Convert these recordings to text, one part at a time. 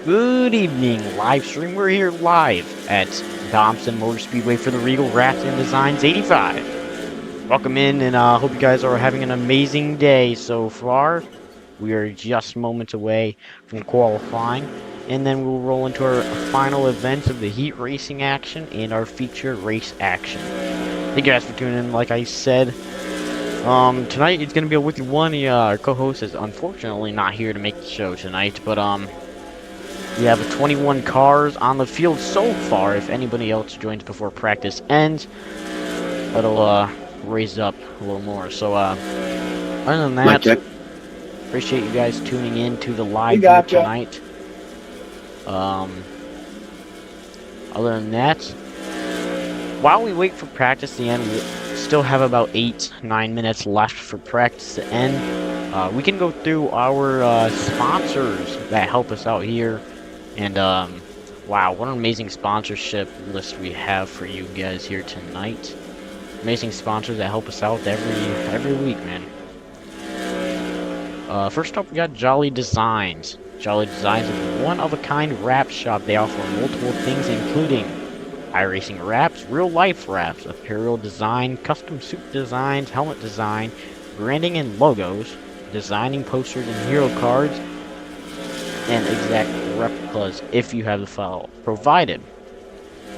Good evening, live stream. We're here live at Thompson Motor Speedway for the Regal Wrapz and Designs 85. Welcome in, and hope you guys are having an amazing day so far. We are just moments away from qualifying, and then we'll roll into our final events of the heat racing action and our feature race action. Thank you guys for tuning in. Like I said, tonight it's gonna be a wicked one. Our co-host is unfortunately not here to make the show tonight, but we have 21 cars on the field so far. If anybody else joins before practice ends, that'll raise up a little more. So other than that, appreciate you guys tuning in to the live view tonight. Other than that, while we wait for practice to end, we still have about 8-9 minutes left for practice to end. We can go through our sponsors that help us out here. And, wow, what an amazing sponsorship list we have for you guys here tonight. Amazing sponsors that help us out every week, man. First up, we got Jolly Designs. Jolly Designs is a one-of-a-kind wrap shop. They offer multiple things, including iRacing wraps, real-life wraps, apparel design, custom suit designs, helmet design, branding and logos, designing posters and hero cards, and exact replicas if you have the file provided.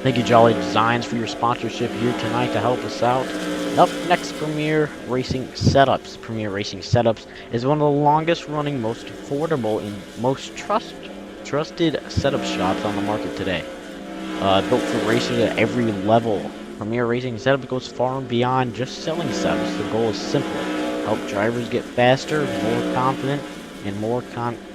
Thank you, Jolly Designs, for your sponsorship here tonight to help us out. Up next, Premier Racing Setups. Premier Racing Setups is one of the longest running, most affordable, and most trusted setup shops on the market today. Built for racers at every level, Premier Racing Setups goes far and beyond just selling setups. The goal is simple: help drivers get faster, more confident, and more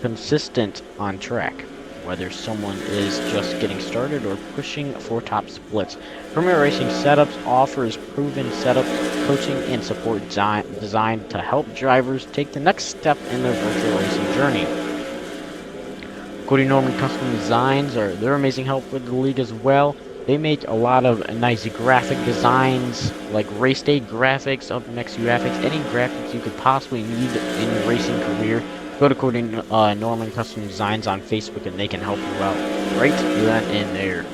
consistent on track. Whether someone is just getting started or pushing for top splits, Premier Racing Setups offers proven setup coaching and support designed to help drivers take the next step in their virtual racing journey. Cody Norman Custom Designs they're amazing help with the league as well. They make a lot of nice graphic designs, like race day graphics, up next graphics, any graphics you could possibly need in your racing career. Go to Cody Norman Custom Designs on Facebook and they can help you out right then and there.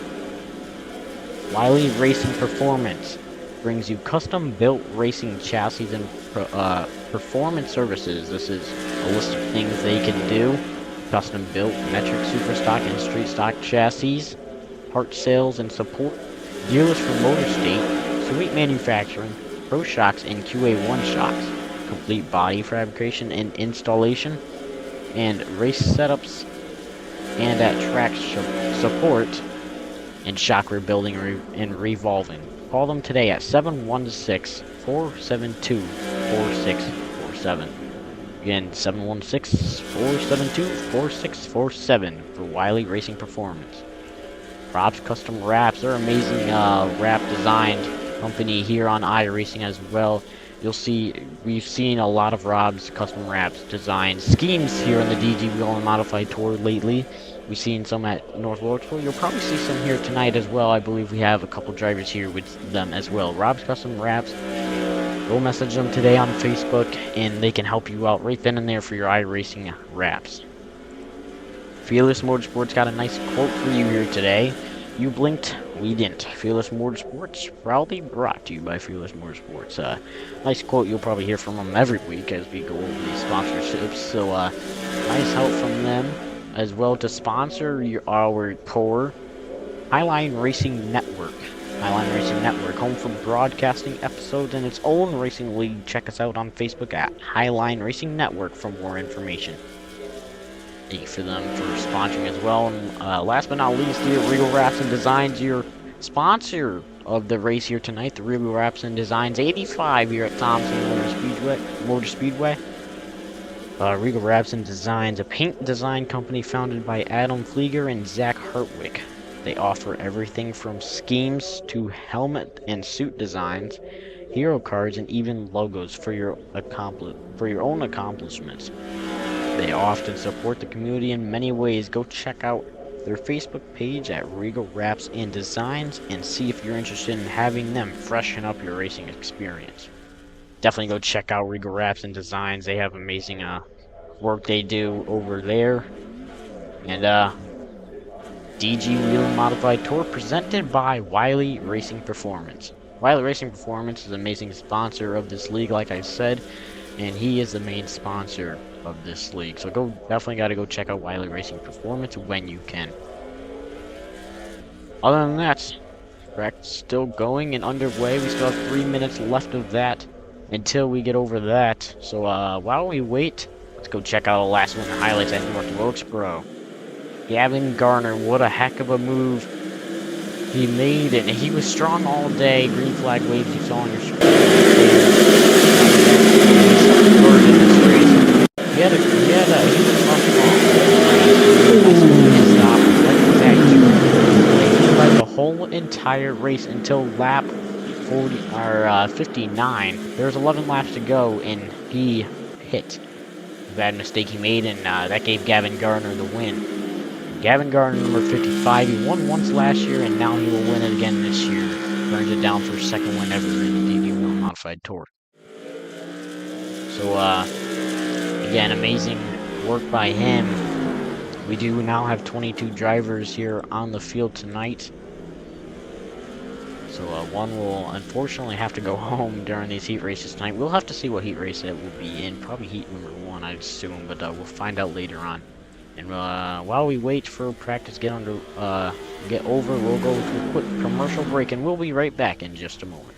Wiley Racing Performance brings you custom-built racing chassis and performance services. This is a list of things they can do. Custom-built metric super stock and street stock chassis, part sales and support, dealers for Motor State, Sweet Manufacturing, Pro Shocks and QA1 shocks, complete body fabrication and installation, and race setups, and at track support and shock rebuilding and revolving. Call them today at 716-472-4647. Again, 716-472-4647 for Wiley Racing Performance. Wrapz Custom Wraps, they're amazing wrap designed company here on iRacing as well. You'll see, we've seen a lot of Rob's Custom Wraps design schemes here on the DG Wheel and Modified Tour lately. We've seen some at North Lordsville. You'll probably see some here tonight as well. I believe we have a couple drivers here with them as well. Rob's Custom Wraps, go message them today on Facebook, and they can help you out right then and there for your iRacing wraps. Fearless Motorsports got a nice quote for you here today. You blinked, we didn't. Fearless Motorsports, proudly brought to you by Fearless Motorsports. Nice quote you'll probably hear from them every week as we go over these sponsorships. So, nice help from them as well to sponsor our tour. Highline Racing Network. Highline Racing Network, home for broadcasting episodes in its own racing league. Check us out on Facebook at Highline Racing Network for more information. Thank you for them for sponsoring as well. And last but not least, here, Regal Wrapz and Designs, your sponsor of the race here tonight. The Regal Wrapz and Designs 85 here at Thompson Motor Speedway. Regal Wrapz and Designs, a paint design company founded by Adam Flieger and Zach Hartwick. They offer everything from schemes to helmet and suit designs, hero cards, and even logos for your own accomplishments. They often support the community in many ways. Go check out their Facebook page at Regal Wrapz and Designs and see if you're interested in having them freshen up your racing experience. Definitely go check out Regal Wrapz and Designs. They have amazing work they do over there. And DG Wheel and Modified Tour presented by Wiley Racing Performance. Wiley Racing Performance is an amazing sponsor of this league, like I said, and he is the main sponsor of this league. So definitely got to go check out Wiley Racing Performance when you can. Other than that, practice still going and underway. We still have 3 minutes left of that until we get over that. So while we wait, let's go check out the last one, the highlights at North Wilkesboro. Gavin Garner, what a heck of a move he made, and he was strong all day. Green flag waves you saw on your screen. He was the whole entire race until lap 59. There's 11 laps to go, and he hit. Bad mistake he made, and that gave Gavin Garner the win. Gavin Garner, number 55, he won once last year, and now he will win it again this year. Burns it down for his second win ever in the DB Wheel Modified Tour. So, again, amazing work by him. We do now have 22 drivers here on the field tonight. So, one will unfortunately have to go home during these heat races tonight. We'll have to see what heat race it will be in. Probably heat number 1, I'd assume, but we'll find out later on. And while we wait for practice get over, we'll go to a quick commercial break, and we'll be right back in just a moment.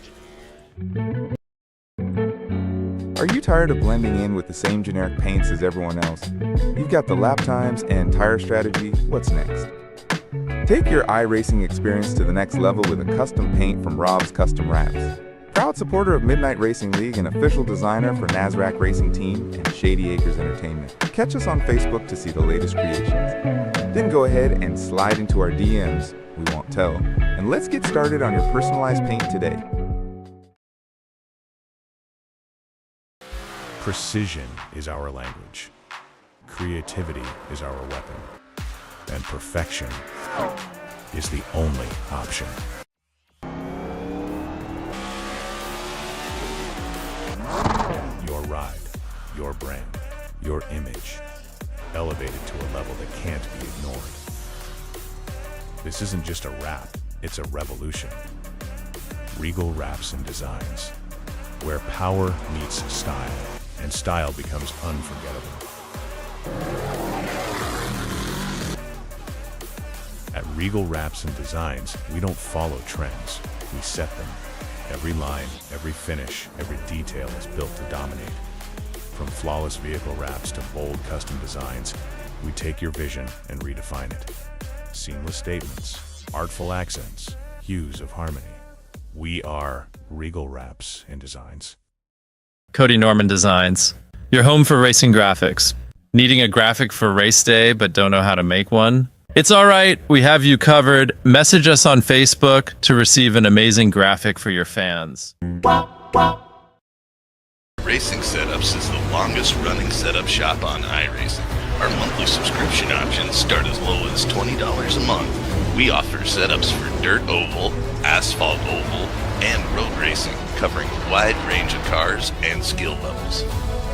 Are you tired of blending in with the same generic paints as everyone else? You've got the lap times and tire strategy. What's next? Take your iRacing experience to the next level with a custom paint from Wrapz Custom Wrapz. Proud supporter of Midnight Racing League and official designer for NASRAC Racing Team and Shady Acres Entertainment. Catch us on Facebook to see the latest creations. Then go ahead and slide into our DMs, we won't tell, and let's get started on your personalized paint today. Precision is our language. Creativity is our weapon. And perfection is the only option. Your ride, your brand, your image, elevated to a level that can't be ignored. This isn't just a wrap, it's a revolution. Regal Wrapz and Designs, where power meets style, and style becomes unforgettable. At Regal Wrapz and Designs, we don't follow trends, we set them. Every line, every finish, every detail is built to dominate. From flawless vehicle wraps to bold custom designs, we take your vision and redefine it. Seamless statements, artful accents, hues of harmony. We are Regal Wrapz and Designs. Cody Norman Designs, your home for racing graphics. Needing a graphic for race day but don't know how to make one? It's all right, we have you covered. Message us on Facebook to receive an amazing graphic for your fans. Racing Setups is the longest running setup shop on iRacing. Our monthly subscription options start as low as $20 a month. We offer setups for dirt oval, asphalt oval, and road racing, covering a wide range of cars and skill levels.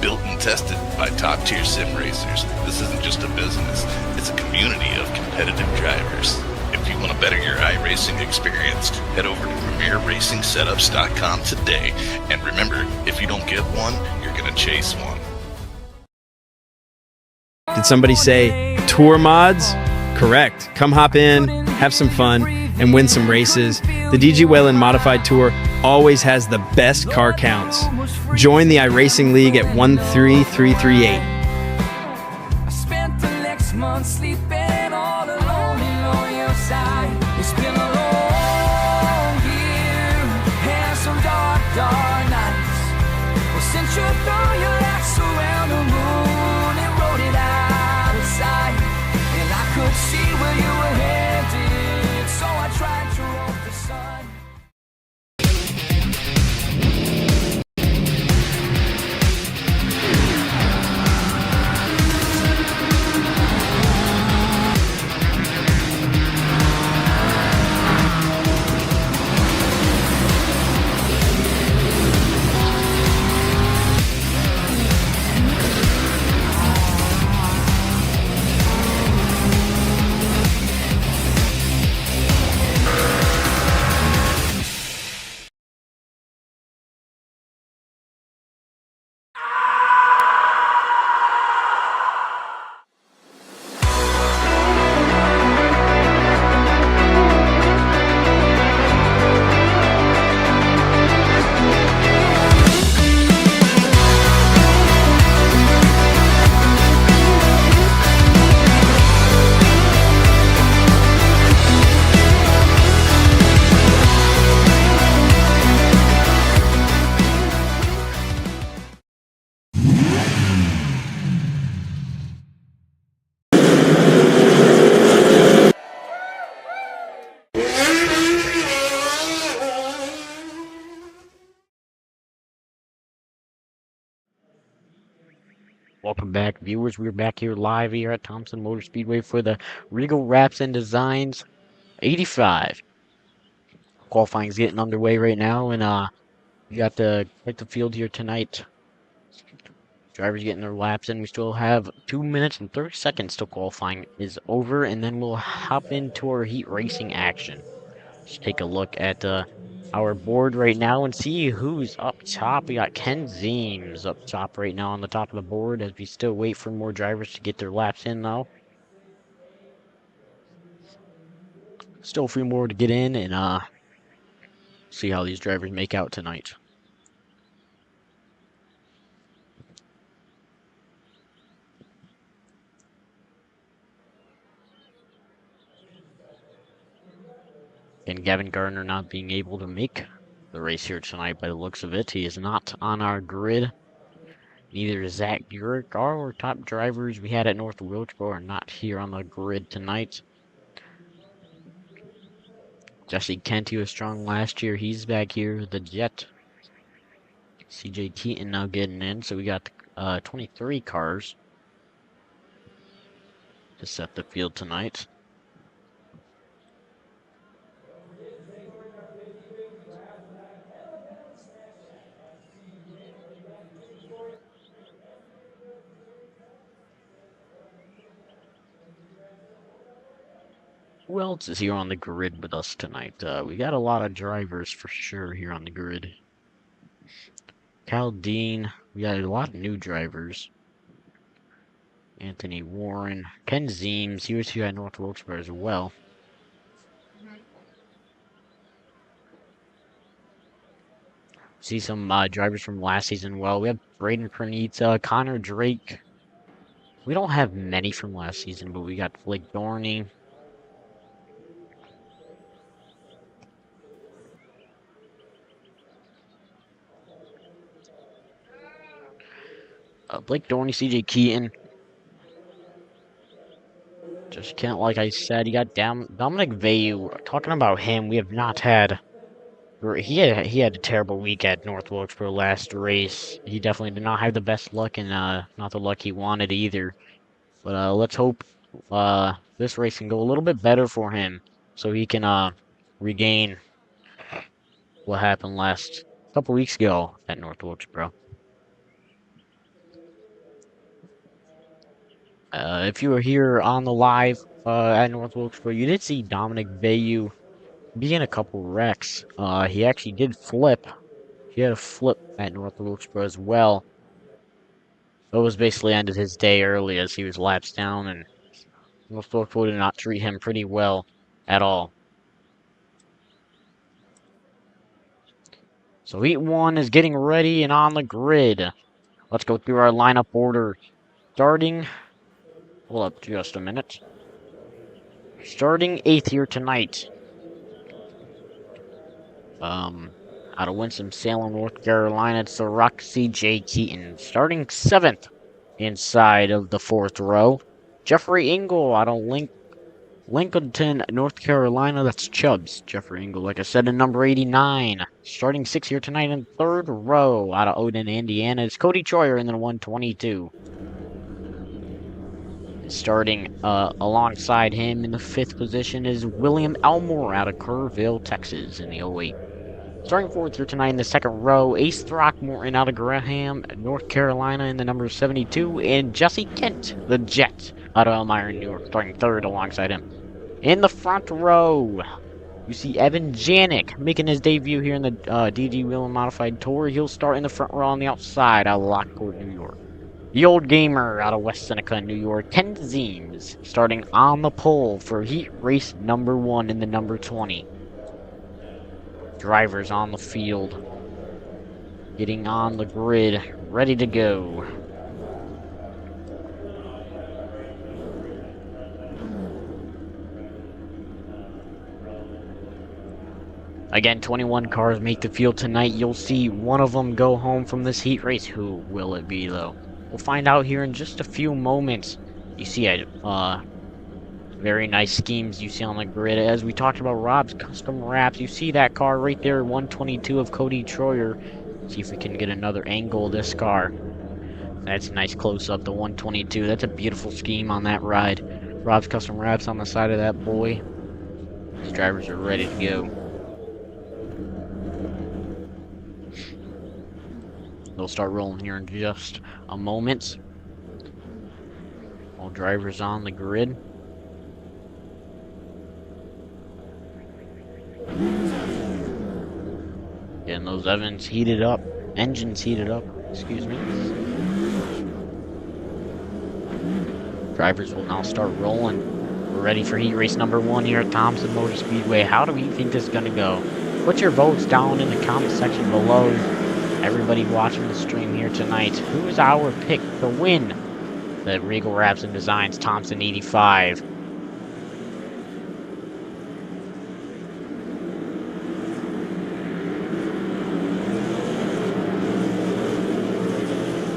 Built and tested by top-tier sim racers, this isn't just a business, it's a community of competitive drivers. If you want to better your iRacing experience, head over to PremierRacingSetups.com today. And remember, if you don't get one, you're going to chase one. Did somebody say tour mods? Correct. Come hop in, have some fun, and win some races. The DG Whelen Modified Tour always has the best car counts. Join the iRacing League at 13338. I spent the next month sleeping all alone on your side. It's been a long year and some dark, dark nights. Well, since you threw your axe around the moon and wrote it out of sight, and I could see where you were headed, so I tried to rope the sun. Welcome back, viewers. We're back here live here at Thompson Motor Speedway for the Regal Wrapz and Designs 85. Qualifying's getting underway right now, and we got the field here tonight. Drivers getting their laps in. We still have 2 minutes and 30 seconds till qualifying is over, and then we'll hop into our heat racing action. Just take a look at our board right now and see who's up top. We got Ken Zeems up top right now on the top of the board as we still wait for more drivers to get their laps in, though. Still a few more to get in and see how these drivers make out tonight. And Gavin Gardner not being able to make the race here tonight by the looks of it. He is not on our grid. Neither is Zach Burek. Our top drivers we had at North Wilkesboro are not here on the grid tonight. Jesse Kent, he was strong last year. He's back here. The Jet. CJ Keaton now getting in. So we got 23 cars to set the field tonight. Who else is here on the grid with us tonight? We got a lot of drivers for sure here on the grid. Cal Dean, we got a lot of new drivers. Anthony Warren, Ken Zeems, he was here at North Wilkesboro as well. See some drivers from last season. Well, we have Braden Pernita, Connor Drake. We don't have many from last season, but we got Blake Dorney. Blake Dorney, CJ Keaton. Just can't, like I said, you got Dominic Vayu. Talking about him, we have not had. He had a terrible week at North Wilkesboro last race. He definitely did not have the best luck, and not the luck he wanted either. But let's hope this race can go a little bit better for him, so he can regain what happened last couple weeks ago at North Wilkesboro. If you were here on the live at North Wilkesboro, you did see Dominic Vayu be in a couple wrecks. He actually did flip. He had a flip at North Wilkesboro as well. It was basically ended his day early as he was laps down, and North Wilkesboro did not treat him pretty well at all. So Heat 1 is getting ready and on the grid. Let's go through our lineup order. Starting... Hold up just a minute. Starting 8th here tonight. Out of Winston-Salem, North Carolina, it's the Rock CJ Keaton. Starting 7th inside of the 4th row. Jeffrey Engel out of Lincolnton, North Carolina. That's Chubbs. Jeffrey Engel, like I said, in number 89. Starting 6th here tonight in 3rd row. Out of Odin, Indiana, it's Cody Troyer in the 122. Starting alongside him in the 5th position is William Elmore out of Kerrville, Texas in the 08. Starting 4th here tonight in the 2nd row, Ace Throckmorton out of Graham, North Carolina in the number 72, and Jesse Kent, the Jet, out of Elmira, New York, starting 3rd alongside him. In the front row, you see Evan Janik making his debut here in the DG Whelen Modified Tour. He'll start in the front row on the outside out of Lockport, New York. The Old Gamer out of West Seneca, New York, Ken Zeems, starting on the pole for heat race number 1 in the number 20. Drivers on the field, getting on the grid, ready to go. Again, 21 cars make the field tonight. You'll see one of them go home from this heat race. Who will it be, though? We'll find out here in just a few moments. You see very nice schemes you see on the grid. As we talked about Rob's custom wraps, you see that car right there, 122 of Cody Troyer. See if we can get another angle of this car. That's a nice close-up, the 122. That's a beautiful scheme on that ride. Rob's Custom Wraps on the side of that boy. These drivers are ready to go. They'll start rolling here in just a moment. All drivers on the grid. Getting those Evans heated up. Engines heated up. Excuse me. Drivers will now start rolling. We're ready for heat race number 1 here at Thompson Motor Speedway. How do we think this is going to go? Put your votes down in the comment section below. Everybody watching the stream here tonight, who is our pick to win the Regal Wrapz and Designs Thompson 85?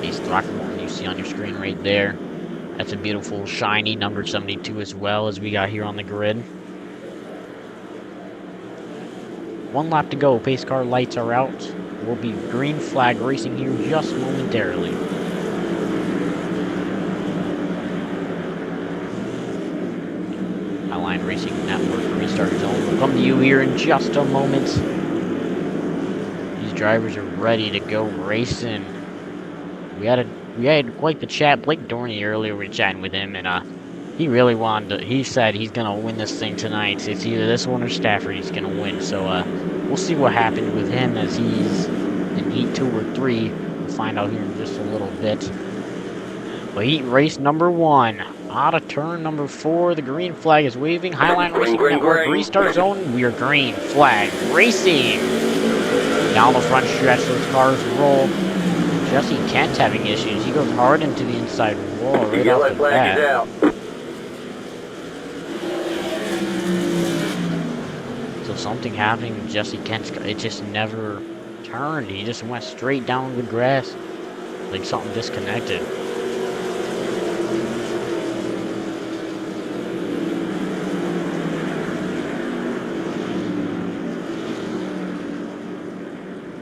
Ace Throckmorton you see on your screen right there. That's a beautiful, shiny number 72 as well as we got here on the grid. 1 lap to go. Pace car lights are out. We'll be green flag racing here just momentarily. Highline Racing Network restart zone will come to you here in just a moment. These drivers are ready to go racing. We had quite the chat. Blake Dorney earlier, we were chatting with him, and he really wanted to, he said he's gonna win this thing tonight. It's either this one or Stafford he's gonna win. So we'll see what happens with him as he's in heat 2 or 3. We'll find out here in just a little bit. But heat race number 1, out of turn number 4, the green flag is waving. Highline Racing Network restart zone. We are green flag racing. Down the front stretch, those cars roll. Jesse Kent's having issues. He goes hard into the inside wall right off the bat. So something happening with Jesse Kent's car. It just never turned. He just went straight down the grass. Like something disconnected.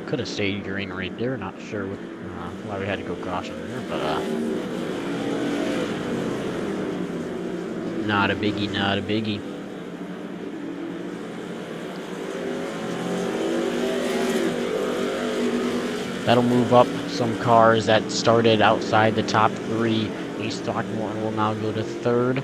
Could have stayed green right there. Not sure what, why we had to go caution there, but not a biggie, not a biggie. That'll move up some cars that started outside the top 3. Ace Throckmorton will now go to 3rd.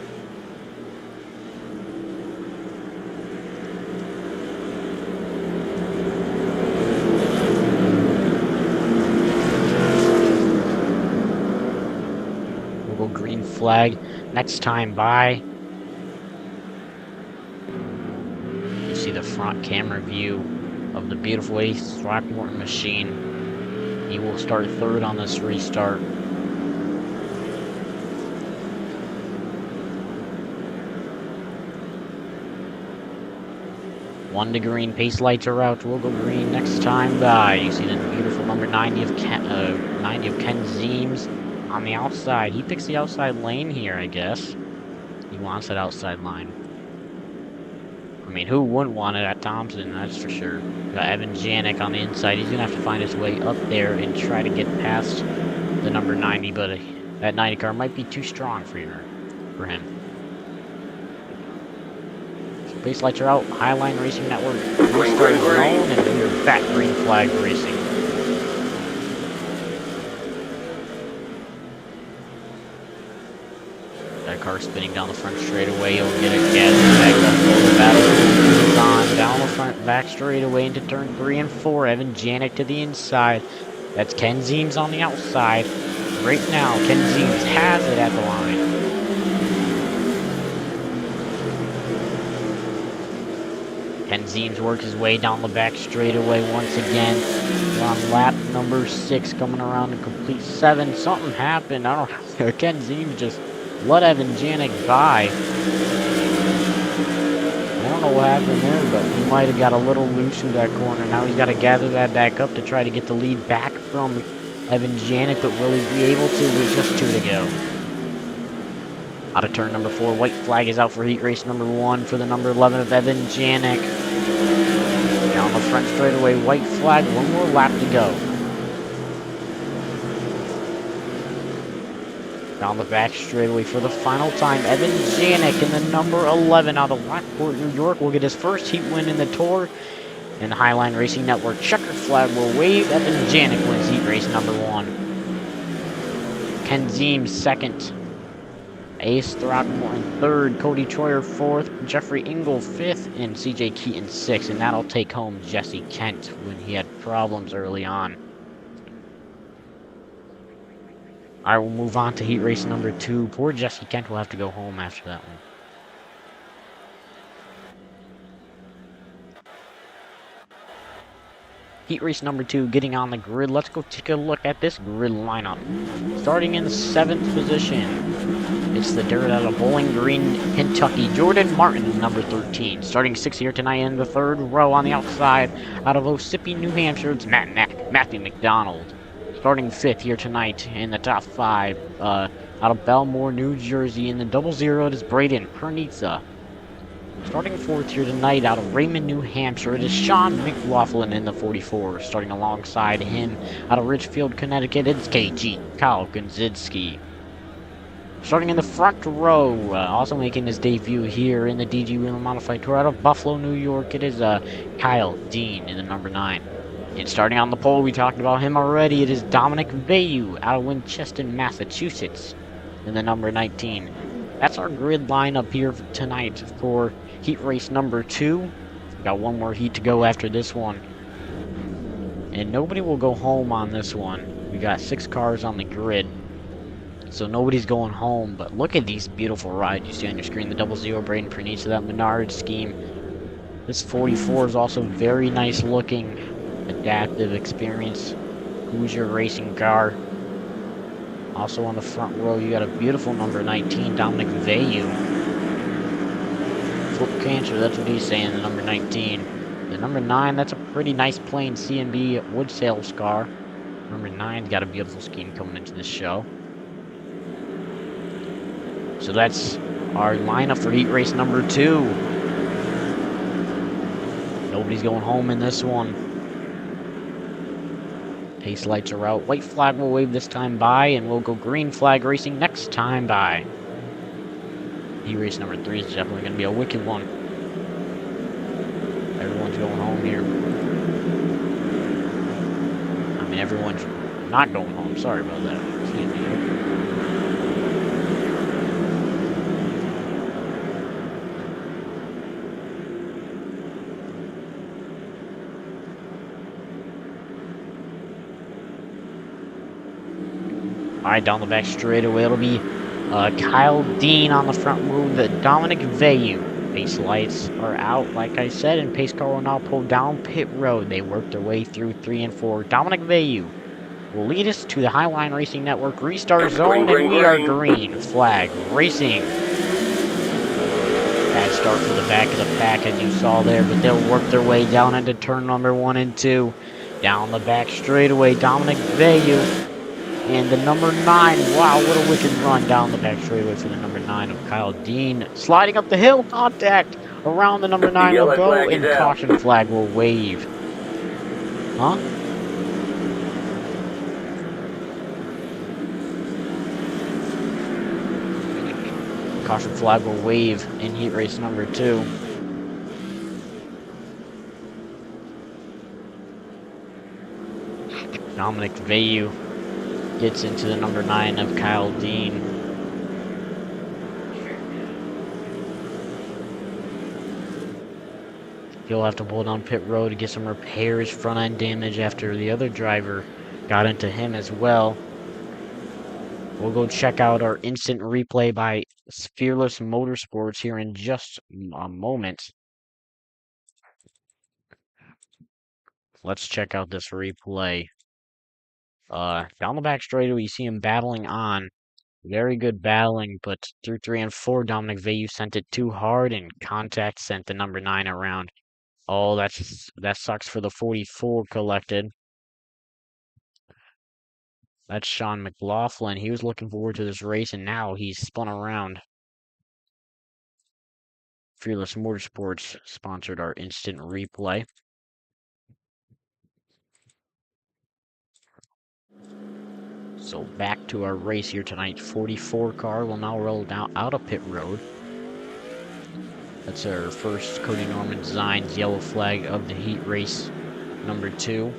Green flag next time by. You see the front camera view of the beautiful Ace Throckmorton machine. He will start 3rd on this restart. One to green, pace lights are out. We'll go green next time by. You see the beautiful number 90 of Ken Zeems on the outside. He picks the outside lane here, I guess. He wants that outside line. I mean, who wouldn't want it at Thompson, that's for sure. Got Evan Janik on the inside. He's going to have to find his way up there and try to get past the number 90, but that 90 car might be too strong for him. So base lights are out. Highline Racing Network. Restart zone, and we are back green flag racing. That car spinning down the front straightaway. He'll get a gas back up the battle. On down the front back straightaway into turn 3 and 4. Evan Janik to the inside. That's Ken Zeems on the outside. Right now, Ken Zeems has it at the line. Ken Zeems works his way down the back straightaway once again. We're on lap number 6, coming around to complete 7. Something happened. I don't know. Ken Zeems just let Evan Janik by. I don't know what happened there, but he might have got a little loose in that corner. Now he's got to gather that back up to try to get the lead back from Evan Janik, but will he be able to? With just 2 to go. Out of turn number 4, white flag is out for heat race number 1 for the number 11 of Evan Janik. Down the front straightaway, white flag, 1 more lap to go. Down the back straightaway for the final time, Evan Janik in the number 11 out of Lockport, New York will get his first heat win in the Tour. And the Highline Racing Network checkered flag will wave. Evan Janik wins heat race number 1. Ken Ziem second. Ace Throckmorton third. Cody Troyer fourth. Jeffrey Engel fifth. And CJ Keaton sixth. And that'll take home Jesse Kent when he had problems early on. Alright, we'll move on to heat race number 2. Poor Jesse Kent will have to go home after that one. Heat race number 2 getting on the grid. Let's go take a look at this grid lineup. Starting in the 7th position, it's the dirt out of Bowling Green, Kentucky, Jordan Martin, number 13. Starting 6th here tonight in the 3rd row on the outside, out of Ossipee, New Hampshire, it's Matthew McDonald. Starting 5th here tonight in the top 5, out of Belmore, New Jersey, in the 00, it is Braden Pernitza. Starting 4th here tonight out of Raymond, New Hampshire, it is Sean McLaughlin in the 44. Starting alongside him out of Richfield, Connecticut, it's KG Kyle Gonzidski. Starting in the front row, also making his debut here in the DG Wheel Modified Tour out of Buffalo, New York, it is Kyle Dean in the number 9. And starting on the pole, we talked about him already, it is Dominic Vayu out of Winchester, Massachusetts in the number 19. That's our grid lineup here tonight for heat race number 2. We've got one more heat to go after this one. And nobody will go home on this one. We got 6 cars on the grid. So nobody's going home. But look at these beautiful rides you see on your screen. The 00 Braden Pernitza, that Menard scheme. This 44 is also very nice looking. Adaptive experience. Hoosier racing car. Also on the front row, you got a beautiful number 19, Dominic Vayu. Flip Cancer, that's what he's saying, the number 19. The number 9, that's a pretty nice plain CMB wood sales car. Number 9's got a beautiful scheme coming into this show. So that's our lineup for heat race number 2. Nobody's going home in this one. Pace lights are out. White flag will wave this time by, and we'll go green flag racing next time by. Heat race number 3 is definitely going to be a wicked one. Everyone's going home here. I mean, everyone's not going home. Sorry about that. Excuse me. Alright, down the back straightaway, it'll be Kyle Dean on the front row, the Dominic Vayu. Pace lights are out, like I said, and pace car will now pull down pit road. They work their way through 3 and 4. Dominic Vayu will lead us to the Highline Racing Network restart zone, and we are green flag racing. Bad start for the back of the pack, as you saw there, but they'll work their way down into turn number 1 and 2. Down the back straightaway, Dominic Vayu. And the number 9, wow, what a wicked run down the back straightaway for the number 9 of Kyle Dean. Sliding up the hill, contact around the number 9 will go, and caution flag will wave. Huh? Caution flag will wave in heat race number 2. Dominic Vayu gets into the number 9 of Kyle Dean. He'll have to pull down pit road to get some repairs, front end damage after the other driver got into him as well. We'll go check out our instant replay by Fearless Motorsports here in just a moment. Let's check out this replay. Down the back straightaway, you see him battling on. Very good battling, but through 3 and 4, Dominic Vayu sent it too hard, and contact sent the number 9 around. Oh, that sucks for the 44 collected. That's Sean McLaughlin. He was looking forward to this race, and now he's spun around. Fearless Motorsports sponsored our instant replay. So back to our race here tonight. 44 car will now roll down out of pit road. That's our first Cody Norman Designs yellow flag of the heat race number 2.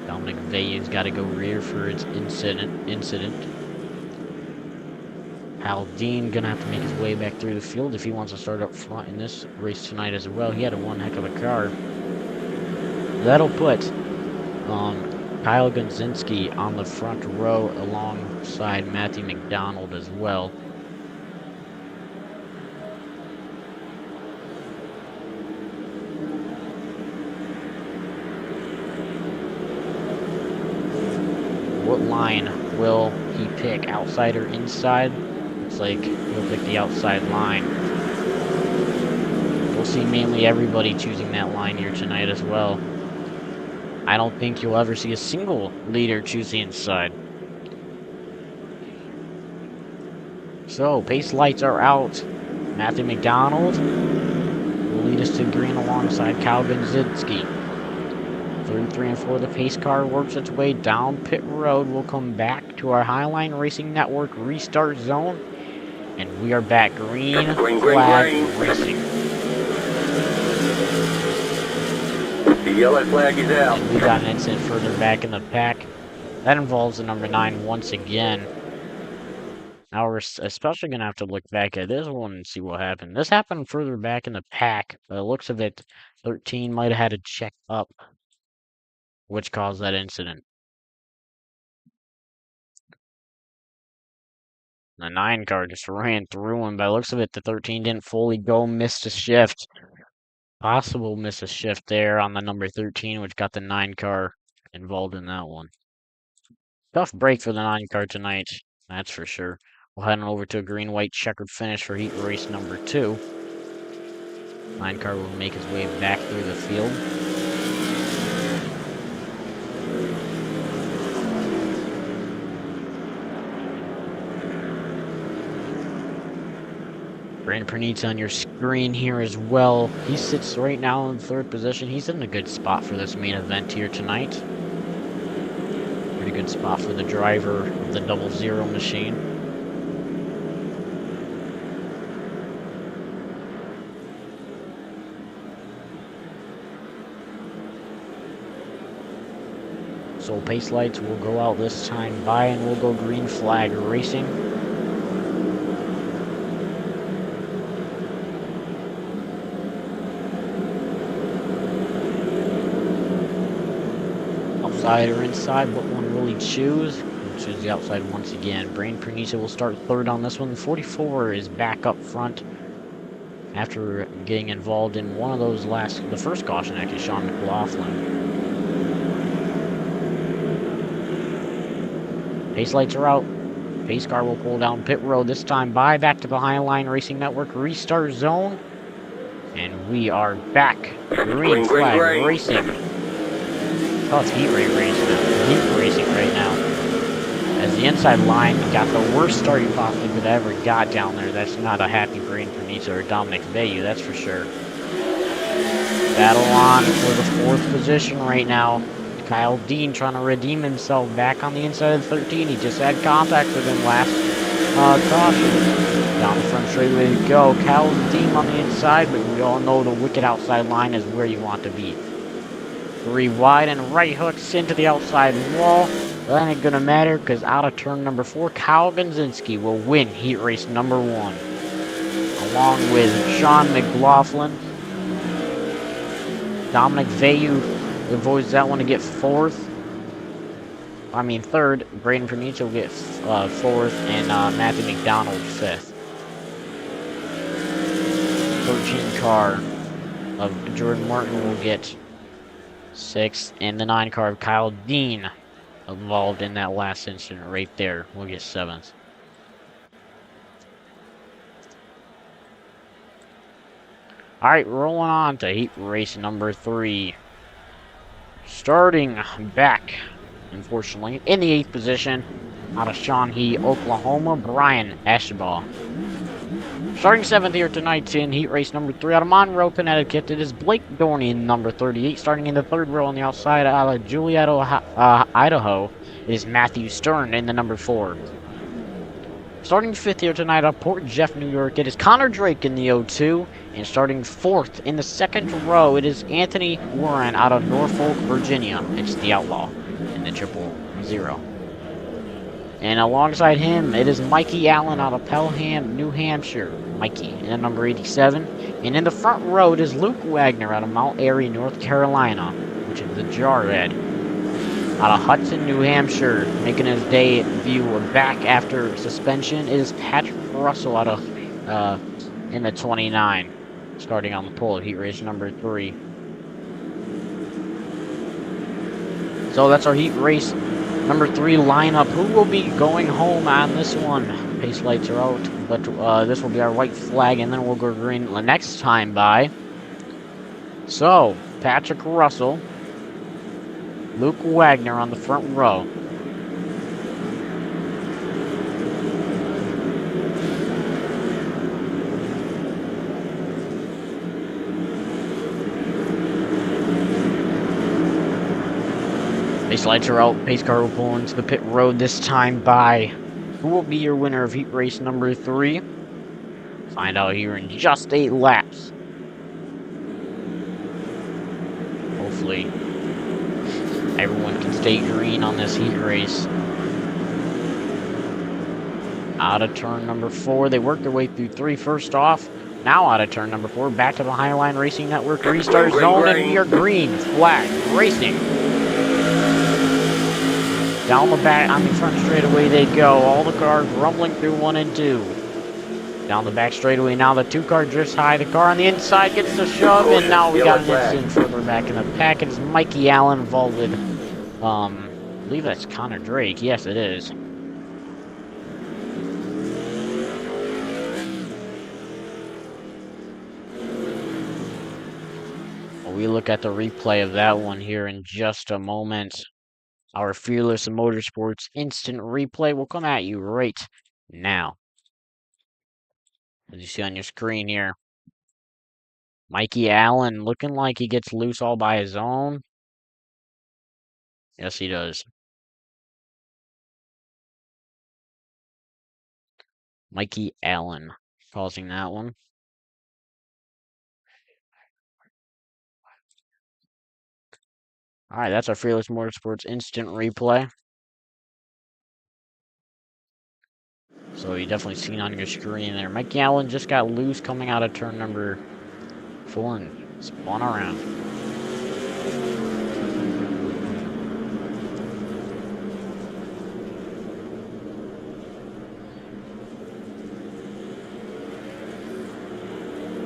Dominic Veil's got to go rear for its incident. Hal Dean gonna have to make his way back through the field if he wants to start up front in this race tonight as well. He had one heck of a car. That'll put Kyle Gunzinski on the front row alongside Matthew McDonald as well. What line will he pick? Outside or inside? Looks like he'll pick the outside line. We'll see mainly everybody choosing that line here tonight as well. I don't think you'll ever see a single leader choose the inside. So, pace lights are out. Matthew McDonald will lead us to green alongside Kyle Gunzinski. Through 3 and 4, the pace car works its way down pit road. We'll come back to our Highline Racing Network restart zone. And we are back. Green flag racing. The yellow flag is out. And we got an incident further back in the pack. That involves the number 9 once again. Now we're especially going to have to look back at this one and see what happened. This happened further back in the pack. By the looks of it, 13 might have had to check up, which caused that incident. The 9 car just ran through him. By the looks of it, the 13 didn't fully go, missed a shift. Possible miss a shift there on the number 13, which got the 9 car involved in that one. Tough break for the 9 car tonight, that's for sure. We'll head on over to a green-white checkered finish for heat race number 2. 9 car will make his way back through the field. Brandon Pernitz on your screen here as well. He sits right now in 3rd position. He's in a good spot for this main event here tonight. Pretty good spot for the driver of the 00 machine. So pace lights will go out this time by and we'll go green flag racing. Outside or inside, what one will he choose? He'll choose the outside once again. Brain Pernisa will start 3rd on this one. 44 is back up front after getting involved in one of those the first caution actually, Sean McLaughlin. Pace lights are out. Pace car will pull down pit road this time by back to the Highline Racing Network restart zone. And we are back. Green flag racing. Oh, it's heat racing right now. As the inside line got the worst start you possibly could have ever got down there. That's not a happy Brain Pernisa or Dominic Veyu, that's for sure. Battle on for the 4th position right now. Kyle Dean trying to redeem himself back on the inside of the 13. He just had contact with him last caution. Down the front straightaway to go. Kyle Dean on the inside, but we all know the wicked outside line is where you want to be. 3 wide and right hooks into the outside wall. That ain't gonna matter because out of turn number 4, Kyle Gunzinski will win heat race number 1. Along with Sean McLaughlin. Dominic Veyu avoids that one to get 4th. 3rd. Braden Pernitz will get 4th and Matthew McDonald 5th. 13 car of Jordan Martin will get 6th, and the 9 car of Kyle Dean involved in that last incident right there will get 7th. Alright, rolling on to heat race number 3. Starting back, unfortunately, in the 8th position, out of Shawnee, Oklahoma, Brian Eschbaugh. Starting 7th here tonight in heat race number 3 out of Monroe, Connecticut, it is Blake Dorney in number 38. Starting in the 3rd row on the outside out of Juliet, Idaho, it is Matthew Stern in the number 4. Starting 5th here tonight out of Port Jeff, New York, it is Connor Drake in the 02. And starting 4th in the 2nd row, it is Anthony Warren out of Norfolk, Virginia. It's the Outlaw in the 000. And alongside him, it is Mikey Allen out of Pelham, New Hampshire. Mikey in the number 87. And in the front row, it is Luke Wagner out of Mount Airy, North Carolina, which is the Jarhead. Out of Hudson, New Hampshire, making his debut back after suspension, is Patrick Russell out of in the 29, starting on the pole at heat race number 3. So that's our heat race number 3 lineup. Who will be going home on this one? Pace lights are out, but this will be our white flag, and then we'll go green the next time by. So, Patrick Russell, Luke Wagner on the front row. Pace lights are out. Pace car will pull into the pit road this time by. Who will be your winner of heat race number 3? Find out here in just 8 laps. Hopefully, everyone can stay green on this heat race. Out of turn number 4. They worked their way through 3 first off. Now out of turn number 4. Back to the Highline Racing Network restart zone, and we are green flag racing. Down the back on the front straightaway they go. All the cars rumbling through 1 and 2. Down the back straightaway now. The 2-car drifts high. The car on the inside gets the shove, and now we got an incident further back in the pack. It's Mikey Allen involved with, I believe that's Connor Drake. Yes, it is. Well, we look at the replay of that one here in just a moment. Our Fearless Motorsports instant replay will come at you right now. As you see on your screen here, Mikey Allen looking like he gets loose all by his own. Yes, he does. Mikey Allen causing that one. All right, that's our Fearless Motorsports instant replay. So you definitely seen on your screen there. Mikey Allen just got loose coming out of turn number 4 and spun around.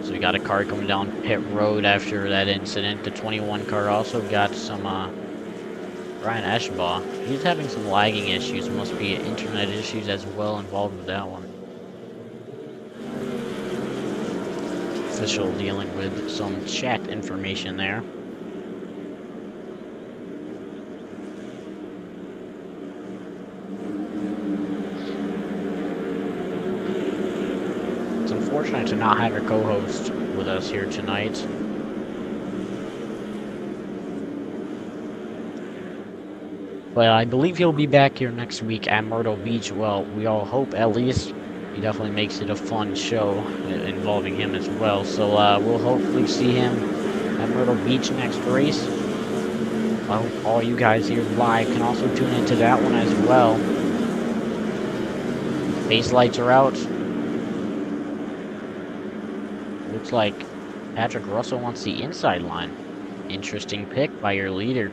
So we got a car coming down pit road after that incident. The 21 car also got some Ryan Eschbaugh. He's having some lagging issues. Must be internet issues as well involved with that one. Official dealing with some chat information there. It's unfortunate to not have a co-host with us here tonight. But I believe he'll be back here next week at Myrtle Beach. Well, we all hope at least. He definitely makes it a fun show involving him as well. So we'll hopefully see him at Myrtle Beach next race. I hope all you guys here live can also tune into that one as well. Base lights are out. Looks like Patrick Russell wants the inside line. Interesting pick by your leader.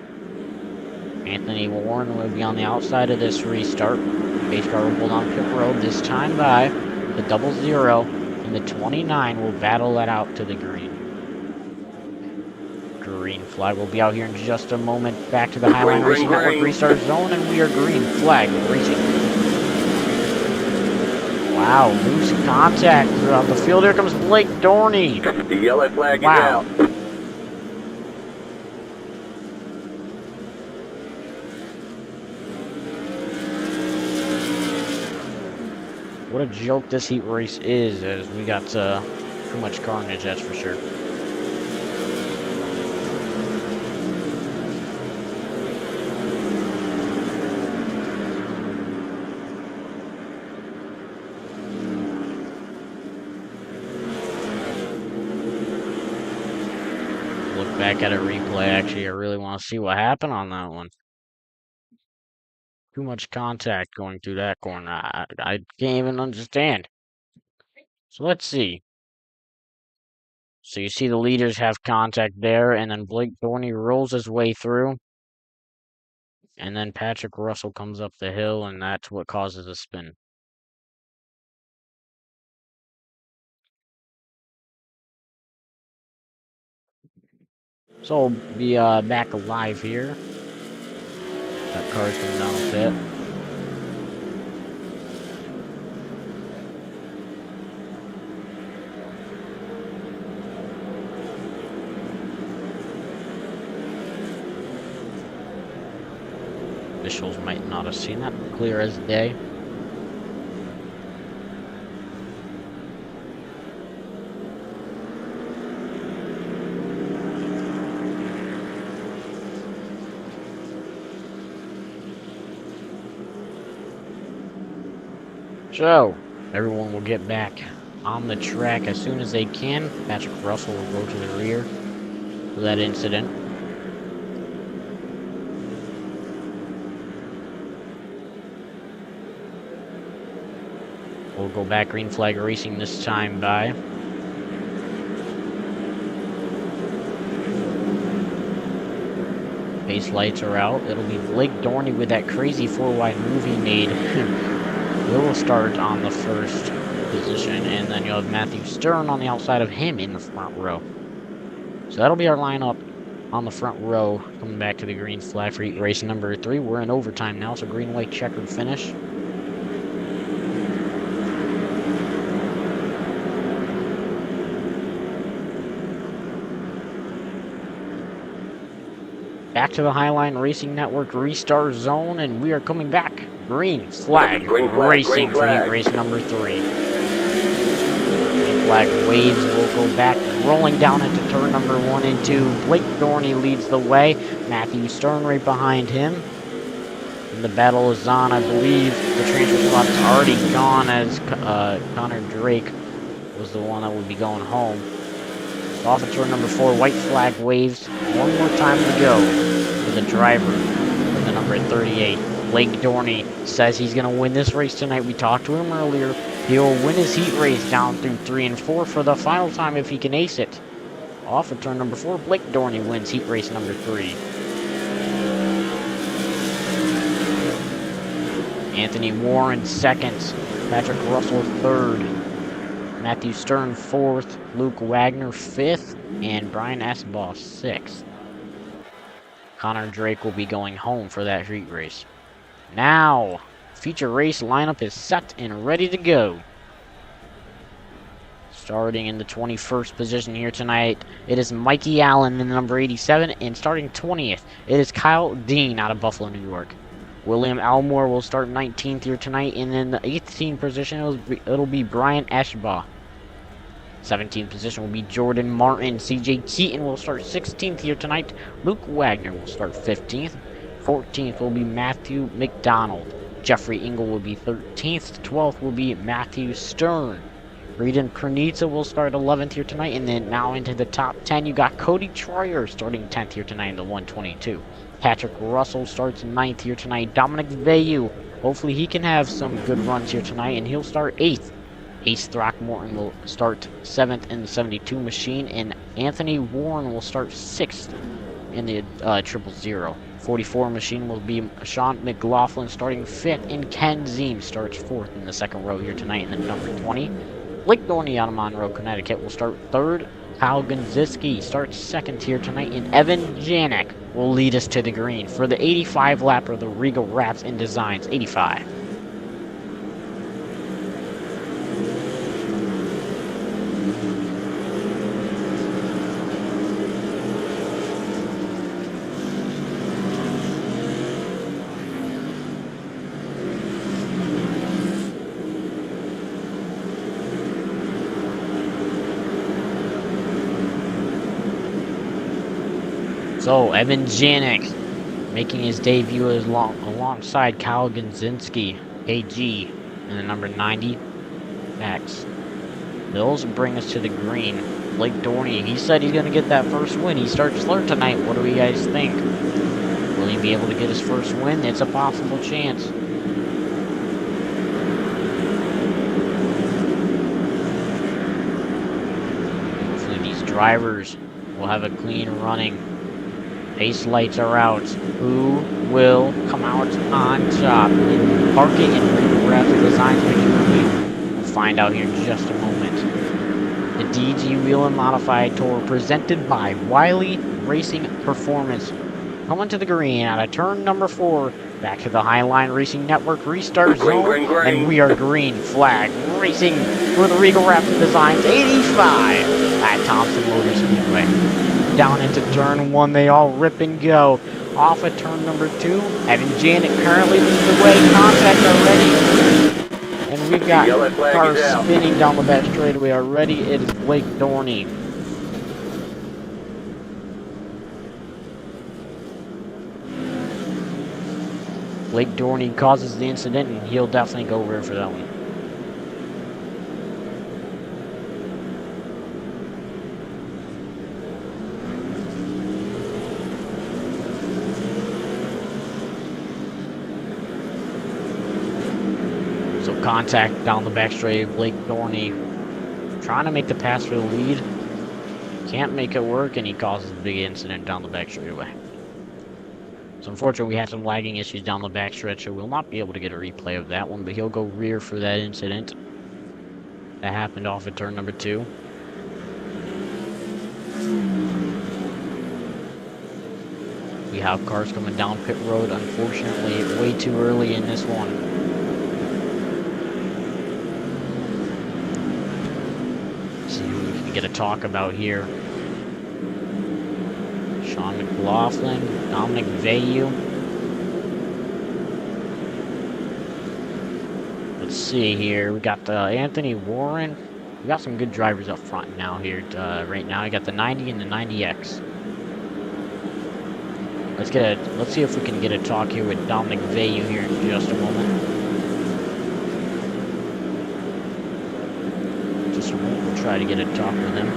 Anthony Warren will be on the outside of this restart. Base car will pull down pit road this time by the 00, and the 29 will battle that out to the green. Green flag will be out here in just a moment. Back to the Highline Racing Network restart zone, and we are green flag racing. Wow, loose contact throughout the field. Here comes Blake Dorney. The yellow flag is Wow. out. What a joke this heat race is, as we got too much carnage, that's for sure. Look back at a replay, actually, I really want to see what happened on that one. Too much contact going through that corner. I can't even understand. So let's see. So you see the leaders have contact there, and then Blake Dorney rolls his way through. And then Patrick Russell comes up the hill, and that's what causes a spin. So we'll be back alive here. That car's coming down a bit. Officials might not have seen that. Clear as day. So, everyone will get back on the track as soon as they can. Patrick Russell will go to the rear for that incident. We'll go back green flag racing this time by. Base lights are out. It'll be Blake Dorney with that crazy 4-wide move he made. Will start on the first position, and then you'll have Matthew Stern on the outside of him in the front row. So that'll be our lineup on the front row, coming back to the green flag for heat race number 3. We're in overtime now, so green, white, checkered finish. Back to the Highline Racing Network restart zone, and we are coming back. Green flag racing for heat race number 3. Green flag waves will go back, rolling down into turn number 1 and 2. Blake Dorney leads the way. Matthew Stern right behind him. And the battle is on. I believe the transfer spot is already gone, as Connor Drake was the one that would be going home. Off at turn number 4, white flag waves. One more time to go for the driver with the number 38. Blake Dorney says he's going to win this race tonight. We talked to him earlier. He'll win his heat race down through 3 and 4 for the final time if he can ace it. Off at turn number 4, Blake Dorney wins heat race number 3. Anthony Warren second. Patrick Russell third. Matthew Stern 4th, Luke Wagner 5th, and Brian Esbaugh 6th. Connor Drake will be going home for that heat race. Now, feature race lineup is set and ready to go. Starting in the 21st position here tonight, it is Mikey Allen in the number 87, and starting 20th, it is Kyle Dean out of Buffalo, New York. William Elmore will start 19th here tonight, and in the 18th position, it'll be Brian Esbaugh. 17th position will be Jordan Martin. CJ Keaton will start 16th here tonight. Luke Wagner will start 15th. 14th will be Matthew McDonald. Jeffrey Engel will be 13th. 12th will be Matthew Stern. Regan Kranitsa will start 11th here tonight, and then now into the top 10, you got Cody Troyer starting 10th here tonight in the 122. Patrick Russell starts 9th here tonight. Dominic Veyu, hopefully he can have some good runs here tonight, and he'll start 8th. Ace Throckmorton will start 7th in the 72 machine, and Anthony Warren will start 6th in the 000. 44 machine will be Sean McLaughlin starting 5th, and Ken Ziem starts 4th in the second row here tonight in the number 20. Blake Dorney out of Monroe, Connecticut will start 3rd. Kyle Gonziski starts 2nd here tonight, and Evan Janik will lead us to the green for the 85 lapper, the Regal Wrapz and Designs 85. So, Evan Janik making his debut alongside Kyle Gonzinski, KG, and the number 90, X. Mills bring us to the green. Blake Dorney, he said he's going to get that first win. He starts slow tonight. What do you guys think? Will he be able to get his first win? It's a possible chance. Hopefully these drivers will have a clean running. Pace lights are out. Who will come out on top? Parking and Graphic Designs making review. We'll find out here in just a moment. The DG Wheel and Modified Tour presented by Wiley Racing Performance. Coming to the green out of turn number 4. Back to the Highline Racing Network restart zone. Green. And we are green flag racing for the Regal Wrapz Designs 85 at Thompson Motor Speedway. Down into turn 1, they all rip and go. Off at turn number 2, Evan Janik currently leads the way. Contact already. And we've got Yellow flag cars is out. spinning down the back straightaway already. It is Blake Dorney. Blake Dorney causes the incident, and he'll definitely go over for that one. So contact down the back straight. Blake Dorney trying to make the pass for the lead. Can't make it work, and he causes a big incident down the back straightaway. So unfortunately, we had some lagging issues down the backstretch, so we'll not be able to get a replay of that one, but he'll go rear for that incident. That happened off at turn number 2. We have cars coming down pit road, unfortunately, way too early in this one. Let's see who we can get a talk about here. Sean McLaughlin, Dominic Vayu. Let's see here. We got Anthony Warren. We got some good drivers up front now here. Right now, we got the 90 and the 90X. Let's see if we can get a talk here with Dominic Vayu here in just a moment. Just a moment. We'll try to get a talk with him.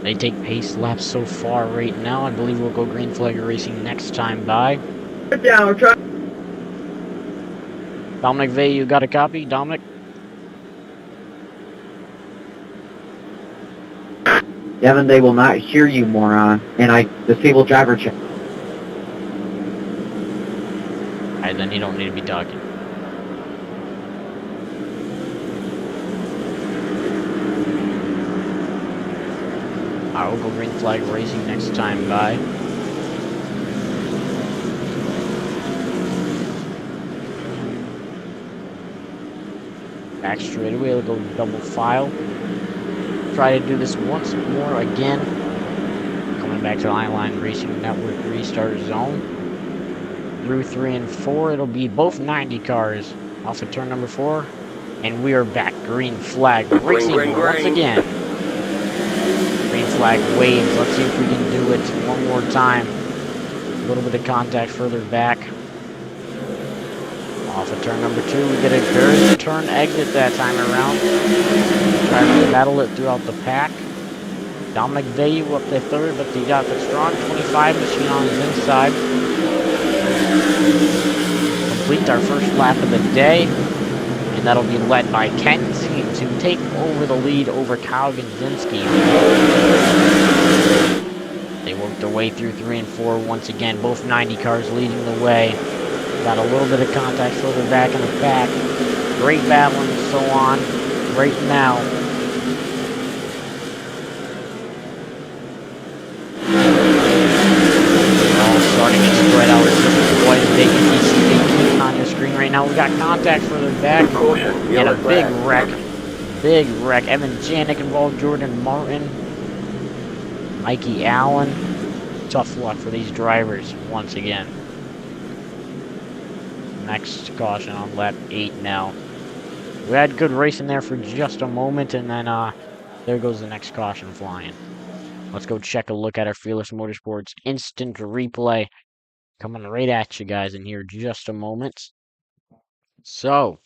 They take pace laps so far right now. I believe we'll go green flag racing next time by. Dominic Vey, you got a copy? Dominic? Devin, they will not hear you, moron. And I disable driver check. Alright, then you don't need to be talking. Alright, we'll go green flag racing next time by. Back straight away, we'll go double file. Try to do this once more again. Coming back to the Highline Racing Network restart zone. Through 3 and 4, it'll be both 90 cars off of turn number 4. And we are back. Green flag racing once again. Green flag waves. Let's see if we can do it one more time. A little bit of contact further back. Off of turn number 2, we get a good turn exit that time around. Try to battle it throughout the pack. Dominic Vayu up to 3rd, but he got the strong 25 machine on his inside. Complete our first lap of the day. And that'll be led by Ken Zine to take over the lead over Kyle Gonzinski. They worked their way through 3 and 4 once again. Both 90 cars leading the way. Got a little bit of contact further back in the pack. Great battling and so on right now. They're all starting to spread out just quite a bit. You can see they on your screen right now. We got contact further back. And a big wreck. Big wreck. Evan Janik involved, Jordan Martin. Mikey Allen. Tough luck for these drivers once again. next caution on lap 8 now. We had good racing there for just a moment, and then there goes the next caution flying. Let's go check a look at our Fearless Motorsports instant replay. Coming right at you guys in here just a moment. So,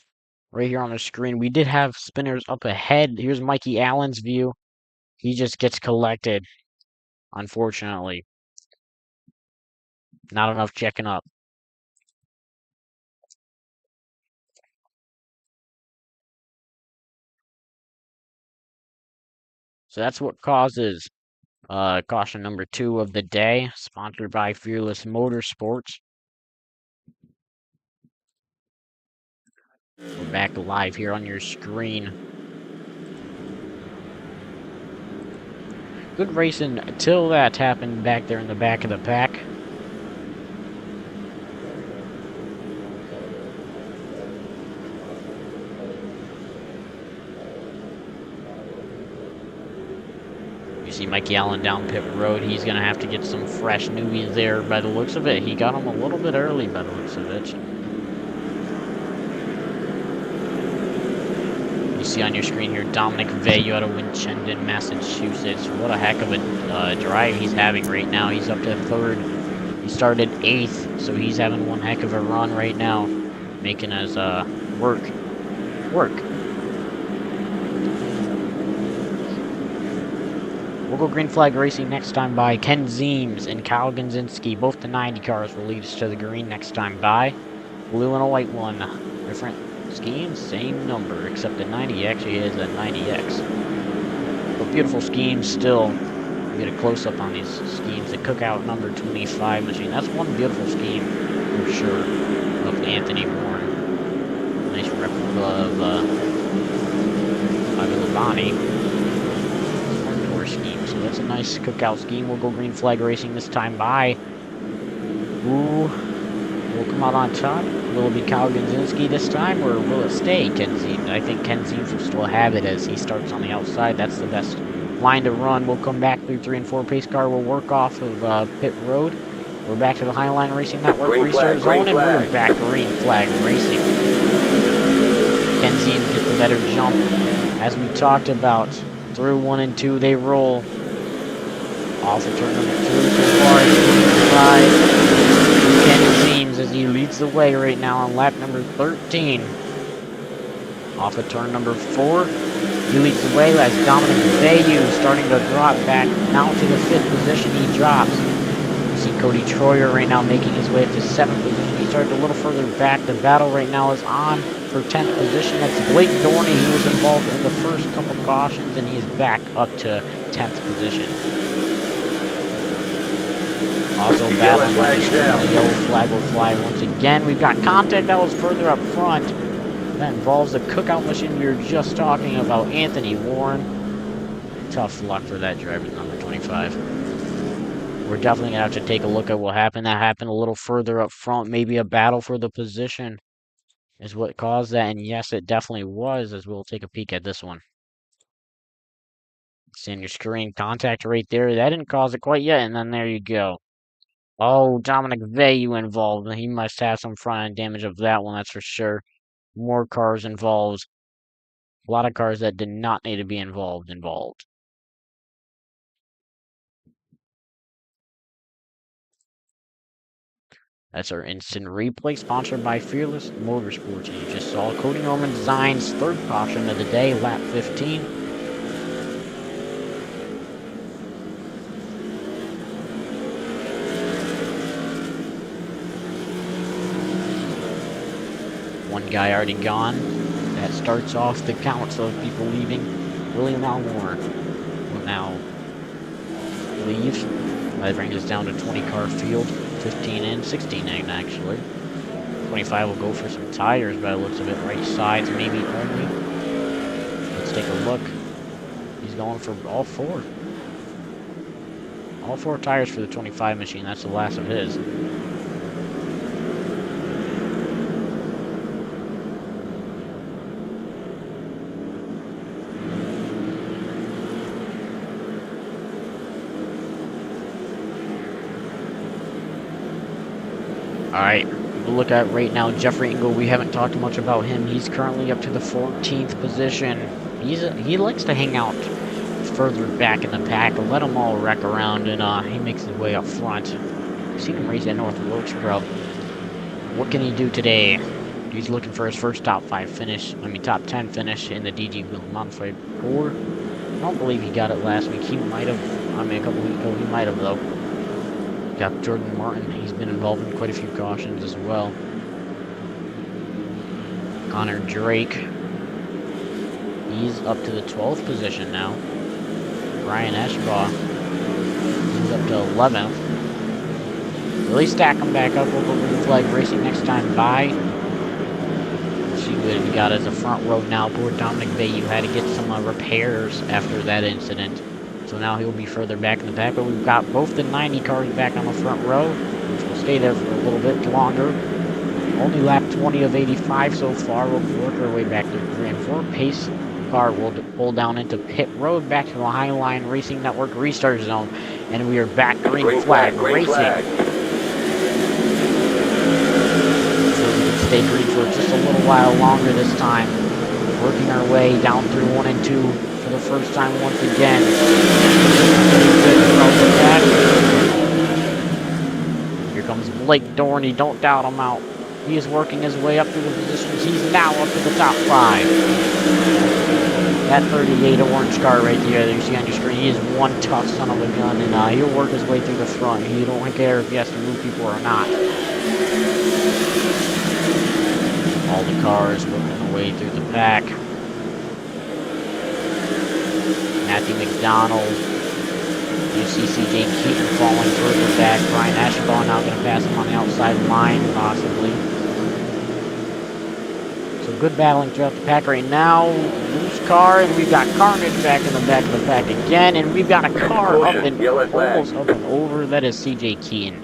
right here on the screen, we did have spinners up ahead. Here's Mikey Allen's view. He just gets collected, unfortunately. Not enough checking up. So that's what causes caution number 2 of the day, sponsored by Fearless Motorsports. We're back live here on your screen. Good racing until that happened back there in the back of the pack. You see Mikey Allen down pit road. He's going to have to get some fresh newbies there by the looks of it. He got them a little bit early by the looks of it. You see on your screen here Dominic Veyu out of Winchendon, Massachusetts. What a heck of a drive he's having right now. He's up to 3rd. He started 8th, so he's having one heck of a run right now, making his work. We'll go green flag racing next time by. Ken Zeems and Kyle Gonzinski, both the 90 cars, will lead us to the green next time by. Blue and a white one. Different scheme, same number, except the 90 actually is a 90X. But beautiful schemes still. We get a close-up on these schemes. The cookout number 25 machine. That's one beautiful scheme, for sure, of Anthony Warren. Nice replica of Labani. Scheme. So that's a nice cookout scheme. We'll go green flag racing this time by. Who will come out on top? Will it be Kyle Gonzinski this time, or will it stay Ken Zeems? I think Ken Zeems will still have it as he starts on the outside. That's the best line to run. We'll come back through 3 and 4 pace car. We'll work off of pit road. We're back to the Highline Racing Network restart zone, and we're back green flag racing. Ken Zeems gets the better jump, as we talked about. Through 1 and 2, they roll. Off of turn number 2 so far. 5. Ken Zeems as he leads the way right now on lap number 13. Off of turn number 4, he leads the way as Dominic Veyu starting to drop back. Now to the 5th position, he drops. You see Cody Troyer right now making his way up to 7th position. He started a little further back. The battle right now is on for 10th position. That's Blake Dorney. He was involved in the first couple cautions, and he's back up to 10th position. Also battling the yellow flag will fly once again. We've got contact that was further up front. That involves the cookout machine we were just talking about, Anthony Warren. Tough luck for that driver, number 25. We're definitely going to have to take a look at what happened. That happened a little further up front. Maybe a battle for the position is what caused that. And yes, it definitely was, as we'll take a peek at this one. See on your screen, contact right there. That didn't cause it quite yet. And then there you go. Oh, Dominic Veyu involved. He must have some front end damage of that one, that's for sure. More cars involved. A lot of cars that did not need to be involved. That's our instant replay, sponsored by Fearless Motorsports. You just saw Cody Norman Design's 3rd caution of the day, lap 15. One guy already gone. That starts off the counts of people leaving. William Almore will now leave. That brings us down to 20 car field. 15 in, 16 in actually. 25 will go for some tires by the looks of it. Right sides maybe only. Let's take a look. He's going for all 4. All 4 tires for the 25 machine. That's the last of his. Alright, We'll look at right now, Jeffrey Engel. We haven't talked much about him. He's currently up to the 14th position. He likes to hang out further back in the pack. Let them all wreck around, and he makes his way up front. I've seen him race at North Wilkesboro. What can he do today? He's looking for his first top 10 finish in the DG Wheel Modified 4. I don't believe he got it last week. He might have, a couple weeks ago, he might have though. Got Jordan Martin. He's been involved in quite a few cautions as well. Connor Drake. He's up to the 12th position now. Ryan Eschbaugh. He's up to 11th. Really stack him back up. We'll go Green Flag Racing next time by. See what we got as a front row now. Poor Dominic Bayou had to get some repairs after that incident. So now he'll be further back in the pack. But we've got both the 90 cars back on the front row, which will stay there for a little bit longer. Only lap 20 of 85 so far. We'll work our way back to 3 and 4. Pace car will pull down into pit road, back to the Highline Racing Network restart zone. And we are back. Green Flag Racing. Stay green for just a little while longer this time. Working our way down through 1 and 2 for the first time once again. Here comes Blake Dorney. Don't doubt him out. He is working his way up through the positions. He's now up to the top 5. That 38 orange car right there that you see on your screen, he is one tough son of a gun, and he'll work his way through the front. He don't care if he has to move people or not. All the cars working their way through the pack. Matthew McDonald. You see CJ Keaton falling further back. Brian Eschbaugh now going to pass him on the outside line, possibly. So good battling throughout the pack right now. Loose car, and we've got Carnage back in the back of the pack again, and we've got a car up and almost up and over. That is CJ Keaton.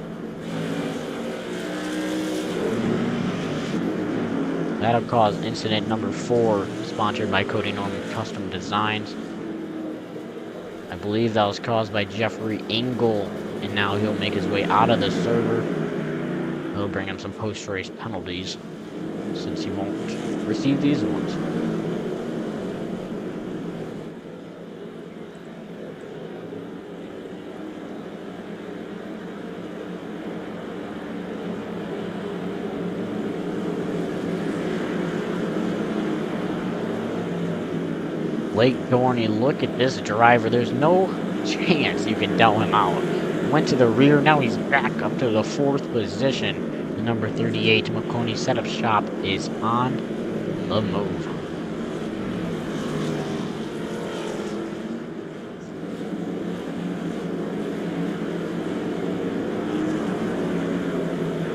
That'll cause incident number 4, sponsored by Cody Norman Custom Designs. I believe that was caused by Jeffrey Engel, and now he'll make his way out of the server. He'll bring him some post-race penalties, since he won't receive these ones. Blake Dorney, look at this driver. There's no chance you can doubt him out. Went to the rear, now he's back up to the 4th position. The number 38 McConey Setup Shop is on the move.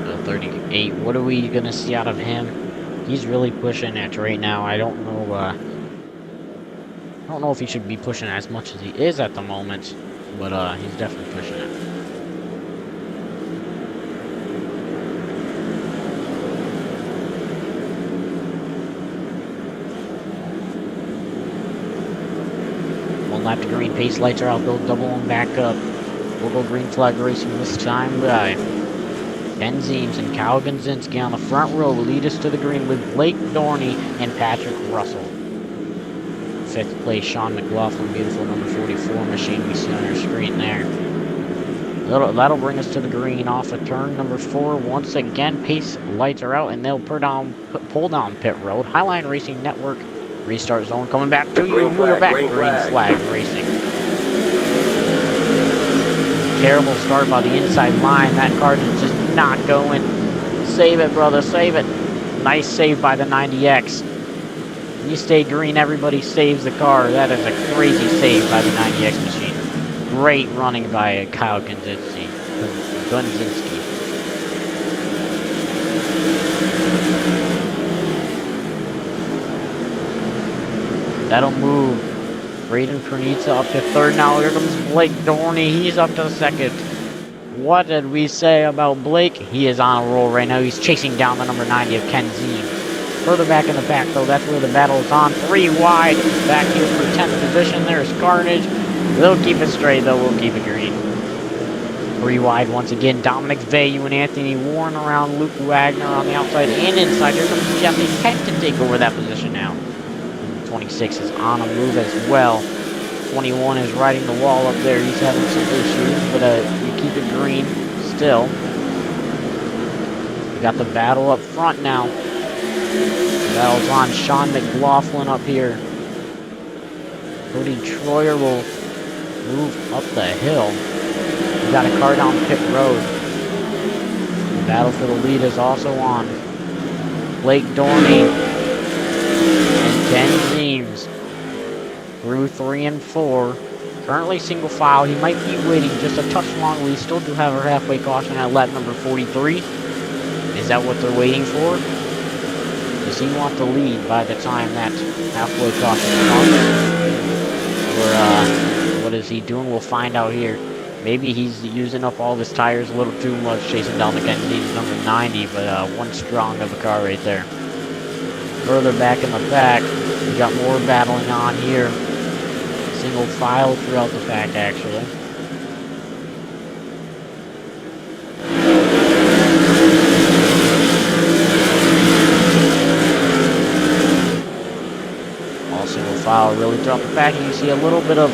The 38, what are we going to see out of him? He's really pushing it right now. I don't know if he should be pushing as much as he is at the moment, but he's definitely pushing it. One lap to green, pace lights are out, they'll double him back up. We'll go Green Flag Racing this time by Ben Zeems and Kyle Gonzinski on the front row lead us to the green with Blake Dorney and Patrick Russell. 5th place, Sean McLaughlin, beautiful number 44 machine we see on our screen there. That'll bring us to the green off of turn number 4. Once again, pace lights are out, and they'll pull down pit road. Highline Racing Network restart zone coming back to you, and we're back. Green Flag Racing. Terrible start by the inside line. That car is just not going. Save it, brother, save it. Nice save by the 90X. You stay green, everybody saves the car. That is a crazy save by the 90X machine. Great running by Kyle Gonzinski. That'll move Braden Pernitza up to 3rd. Now here comes Blake Dorney. He's up to 2nd. What did we say about Blake? He is on a roll right now. He's chasing down the number 90 of Ken Zeems. Further back in the pack, though, that's where the battle is on. 3 wide, back here for 10th position. There's Carnage. They'll keep it straight, though. We'll keep it green. Three wide once again. Dominic Veyu and Anthony Warren around. Luke Wagner on the outside and inside. Here comes Jesse Peck to take over that position now. 26 is on a move as well. 21 is riding the wall up there. He's having some issues, but you keep it green still. We got the battle up front now. The battle's on. Sean McLaughlin up here. Cody Troyer will move up the hill. We got a car down pit road. The battle for the lead is also on. Blake Dorney and Ken Zeems through 3 and 4. Currently single file. He might be waiting just a touch long. We still do have our halfway caution at lap number 43. Is that what they're waiting for? Does he want the lead by the time that halfway caution comes? Or what is he doing? We'll find out here. Maybe he's using up all of his tires a little too much, chasing down the Kenzies number 90, but one strong of a car right there. Further back in the back, we got more battling on here. Single file throughout the pack, actually. All single file really throughout the pack, and you see a little bit of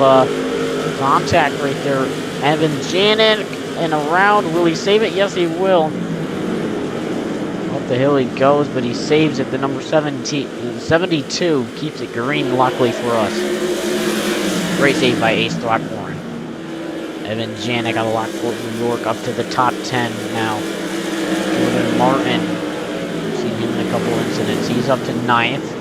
contact right there. Evan Janik and around. Will he save it? Yes, he will. Up the hill he goes, but he saves it. The number 72 keeps it green, luckily for us. Great save by Ace Throckmorton. Evan Janik out of Lockport, New York, up to the top 10 now. Jordan Martin, seen him in a couple incidents. He's up to 9th.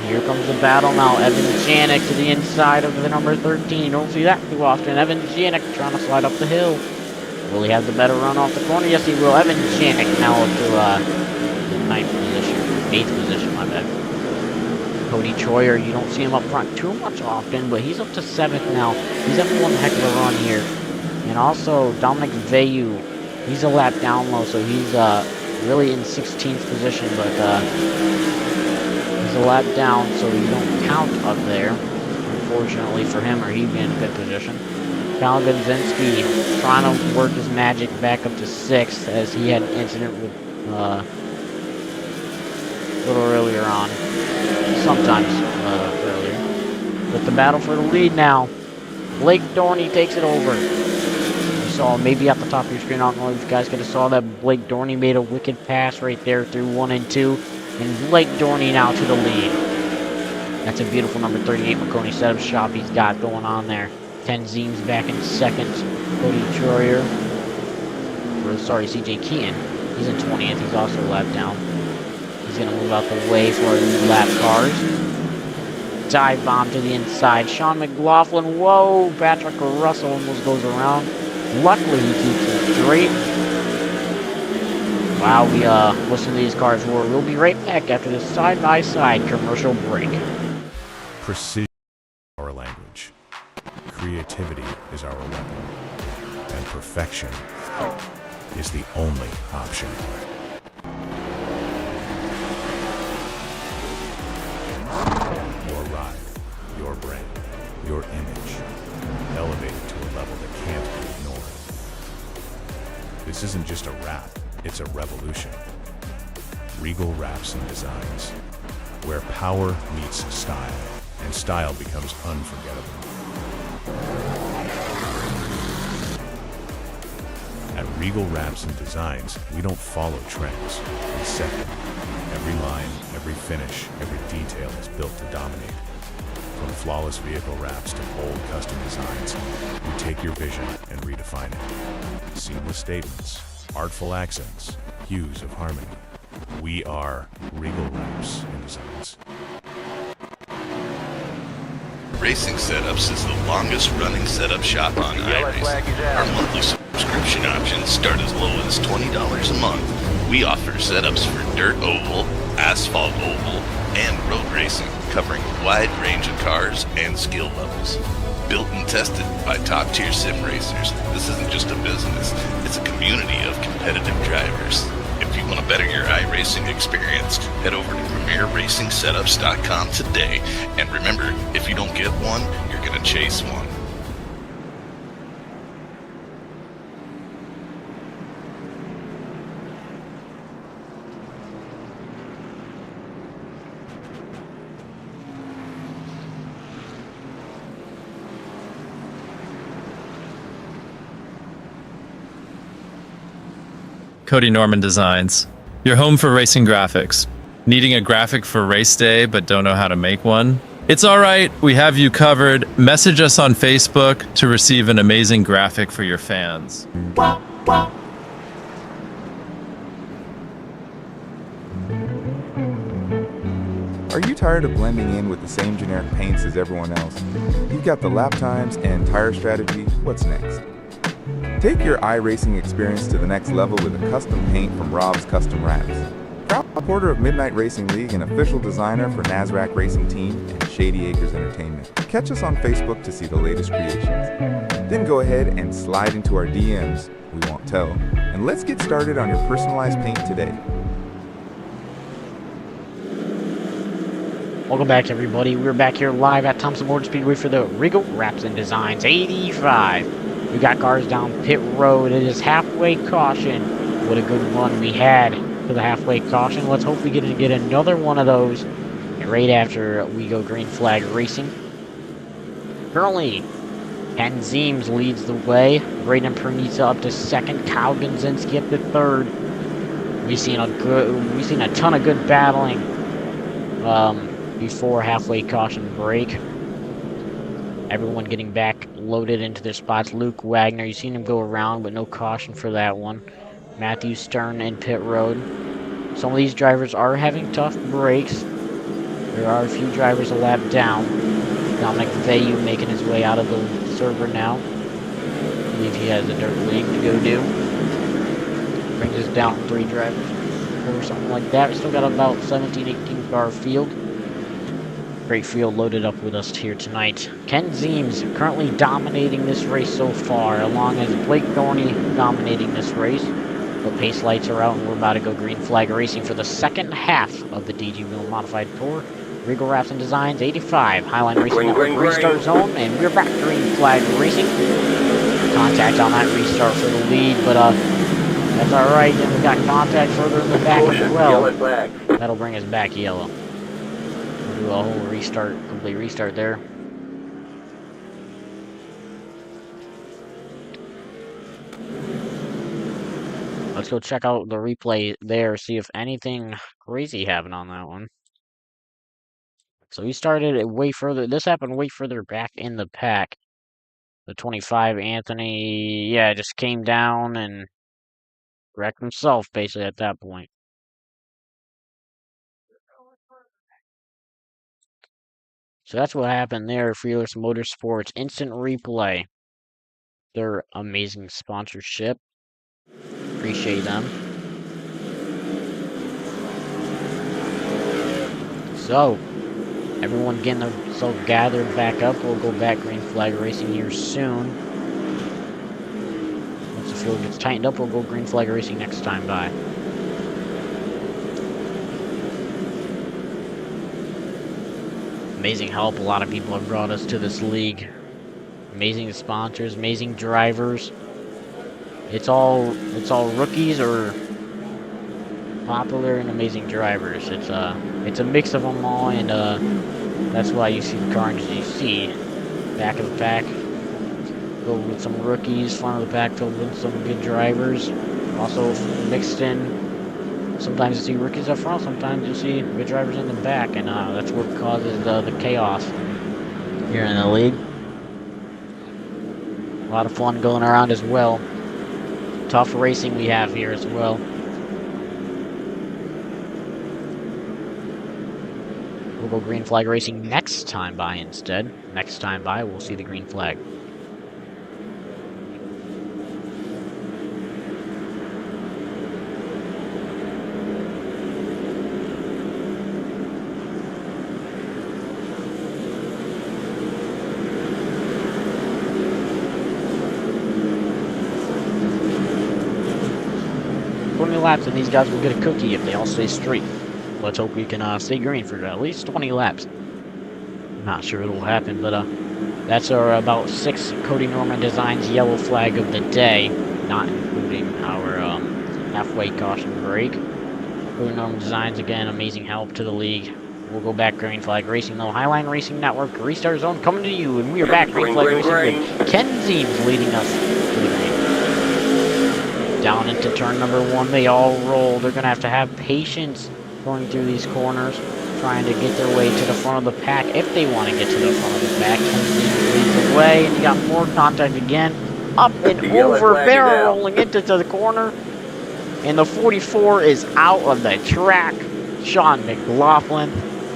Here comes the battle now. Evan Janik to the inside of the number 13. You don't see that too often. Evan Janik trying to slide up the hill. Will he have the better run off the corner? Yes, he will. Evan Janik now up to the 9th position. 8th position, my bad. Cody Troyer, you don't see him up front too much often, but he's up to 7th now. He's having one heck of a run here. And also, Dominic Veyu, he's a lap down low, so he's really in 16th position, but he's a lap down, so you don't count up there. Unfortunately for him, or he'd be in a good position. Kyle Gonzinski trying to work his magic back up to 6th, as he had an incident with a little earlier on. Sometimes earlier. But the battle for the lead now. Blake Dorney takes it over. You saw maybe at the top of your screen, I don't know if you guys could have saw that Blake Dorney made a wicked pass right there through 1 and 2. And Blake Dorney now to the lead. That's a beautiful number 38 McConey setup shop he's got going on there. Ken Zeems back in 2nd. Cody Troyer. CJ Keaton. He's in 20th. He's also a lap down. He's going to move out the way for our lap cars. Dive bomb to the inside. Sean McLaughlin. Whoa! Patrick Russell almost goes around. Luckily, he keeps it straight. Wow, we listen to these cars roar. We'll be right back after this side-by-side commercial break. Precision is our language. Creativity is our weapon. And perfection is the only option. Your ride, your brand, your image, elevated to a level that can't be ignored. This isn't just a wrap, it's a revolution. Regal Wrapz and Designs, where power meets style, and style becomes unforgettable. At Regal Wrapz and Designs, we don't follow trends, we set them. Every line, every finish, every detail is built to dominate. From flawless vehicle wraps to bold custom designs, we take your vision and redefine it. Seamless statements, artful accents, hues of harmony. We are Regal Wrapz and Designs. Racing Setups is the longest running setup shop on iRacing. Our monthly subscription options start as low as $20 a month. We offer setups for dirt oval, asphalt oval, and road racing, covering a wide range of cars and skill levels. Built and tested by top-tier sim racers, this isn't just a business, it's a community of competitive drivers. If If you want to better your iRacing experience, head over to PremierRacingSetups.com today. And remember, if you don't get one, you're going to chase one. Cody Norman Designs, your home for racing graphics. Needing a graphic for race day but don't know how to make one? It's all right, we have you covered. Message us on Facebook to receive an amazing graphic for your fans. Are you tired of blending in with the same generic paints as everyone else? You've got the lap times and tire strategy. What's next? Take your iRacing experience to the next level with a custom paint from Wrapz Custom Wrapz. Proud supporter of Midnight Racing League and official designer for NASRAC Racing Team and Shady Acres Entertainment. Catch us on Facebook to see the latest creations. Then go ahead and slide into our DMs, we won't tell, and let's get started on your personalized paint today. Welcome back, everybody. We're back here live at Thompson Motor Speedway for the Regal Wrapz and Designs 85. We got cars down pit road. It is halfway caution. What a good run we had for the halfway caution. Let's hope we get another one of those right after we go green flag racing. Currently, Ken Zeems leads the way. Braden Pernica up to second. Kyle Gonzinski up to third. We've seen a ton of good battling before halfway caution break. Everyone getting back loaded into their spots. Luke Wagner, you've seen him go around, but no caution for that one. Matthew Stern in pit road. Some of these drivers are having tough breaks. There are a few drivers a lap down. Dominic Vayu making his way out of the server now. I believe he has a dirt league to go do. Brings us down 3 drivers or something like that. We still got about 17-18 car field. Great field loaded up with us here tonight. Ken Zeems currently dominating this race so far, along as Blake Thorney dominating this race. The pace lights are out, and we're about to go green flag racing for the second half of the DG Wheel Modified Tour. Regal Wrapz and Designs 85, Highline Racing Network restart zone, and we're back green flag racing. Contact on that restart for the lead, but that's all right. And we got contact further in the back as well. That'll bring us back yellow. Do a whole restart, complete restart there. Let's go check out the replay there, see if anything crazy happened on that one. So he started it way further. This happened way further back in the pack. The 25, Anthony, yeah, just came down and wrecked himself basically at that point. So that's what happened there. Fearless Motorsports Instant Replay. Their amazing sponsorship. Appreciate them. So, everyone getting themselves gathered back up. We'll go back green flag racing here soon. Once the field gets tightened up, we'll go green flag racing next time by. Amazing help. A lot of people have brought us to this league. Amazing sponsors, amazing drivers. It's all rookies or popular and amazing drivers. It's a mix of them all, and that's why you see the cars you see. Back of the pack filled with some rookies, front of the pack filled with some good drivers. Also mixed in. Sometimes you see rookies up front, sometimes you see good drivers in the back, and that's what causes the chaos here in the league. A lot of fun going around as well. Tough racing we have here as well. We'll go green flag racing next time by instead. Next time by, we'll see the green flag. 20 laps and these guys will get a cookie if they all stay straight. Let's hope we can stay green for at least 20 laps. Not sure it'll happen, but that's our about 6 Cody Norman Designs yellow flag of the day, not including our halfway caution break. Cody Norman Designs, again, amazing help to the league. We'll go back green flag racing though. Highline Racing Network, restart zone coming to you, and we are back green flag racing with Ken Zeems leading us to the green. Down into turn number 1, they all roll. They're gonna have to have patience going through these corners, trying to get their way to the front of the pack if they want to get to the front of the pack. Ken Zeems leads the way, and you got more contact again. Up and over, barrel rolling into the corner. And the 44 is out of the track. Sean McLaughlin.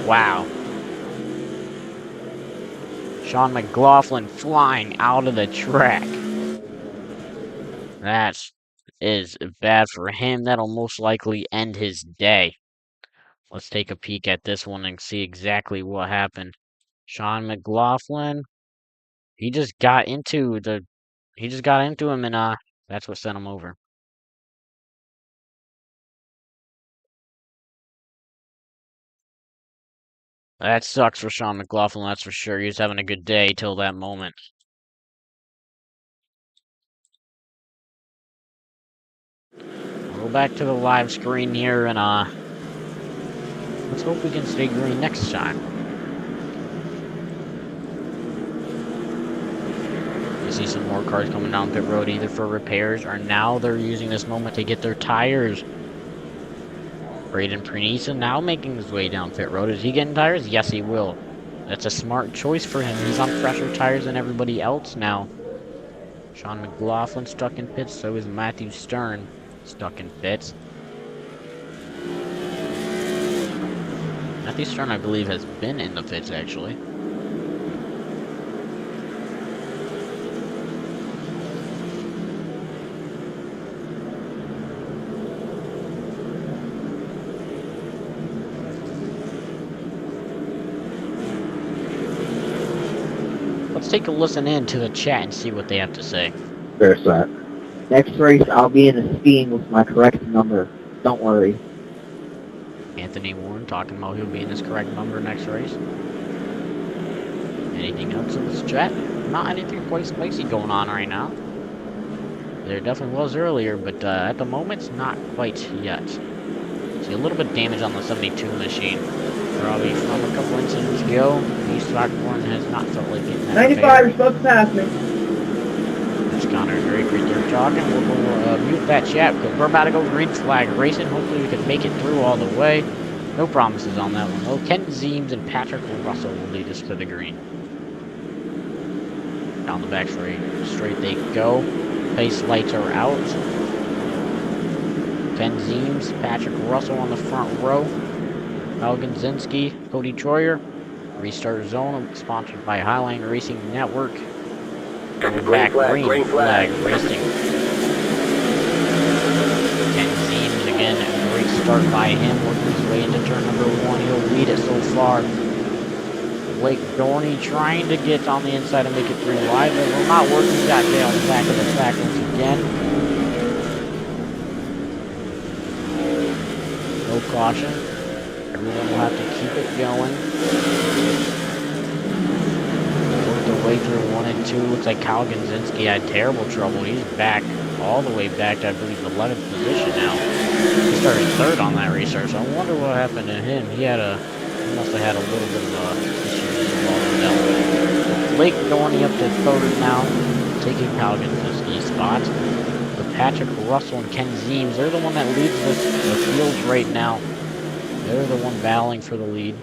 Wow. Sean McLaughlin flying out of the track. That is bad for him. That'll most likely end his day. Let's take a peek at this one and see exactly what happened. Sean McLaughlin. He just got into him and that's what sent him over. That sucks for Sean McLaughlin, that's for sure. He was having a good day till that moment. We'll go back to the live screen here and let's hope we can stay green next time. You see some more cars coming down pit road either for repairs or now they're using this moment to get their tires. Braden Pranisa now making his way down pit road. Is he getting tires? Yes, he will. That's a smart choice for him. He's on fresher tires than everybody else now. Sean McLaughlin stuck in pits. So is Matthew Stern stuck in pits. Matthew Stern, I believe, has been in the pits, actually. Let's take a listen in to the chat and see what they have to say. Fair set. Next race, I'll be in the steam with my correct number. Don't worry. Anthony Warren talking about he'll be in his correct number next race. Anything else in this chat? Not anything quite spicy going on right now. There definitely was earlier, but at the moment, not quite yet. See a little bit of damage on the 72 machine. Probably from a couple incidents ago. East Rockborn has not felt like getting that 95, you're supposed to pass me. That's Connor Drake right there talking. We'll go mute that chat because we're about to go green flag racing. Hopefully we can make it through all the way. No promises on that one. Well, Ken Zeems and Patrick Russell will lead us to the green. Down the back straight they go. Pace lights are out. Ken Zeems, Patrick Russell on the front row. Al Gonzinski, Cody Troyer. Restart zone sponsored by Highline Racing Network. We're back green flag racing. Ken Zeems again, a great start by him, working his way into turn number 1. He'll lead it so far. Blake Dorney trying to get on the inside and make it through wide, but will not work. He got Dale on the back of the track once again. No caution. Everyone will have to keep it going. Work their way through 1 and 2. Looks like Kyle Gonzinski had terrible trouble. He's back, all the way back to, I believe, 11th position now. He started 3rd on that restart, so I wonder what happened to him. He must have had a little bit of issues involved. Blake Dorney up to 3rd now, taking Kyle Gonzinski's spot. But Patrick Russell and Ken Zeems, they're the one that leads the field right now. They're the one battling for the lead.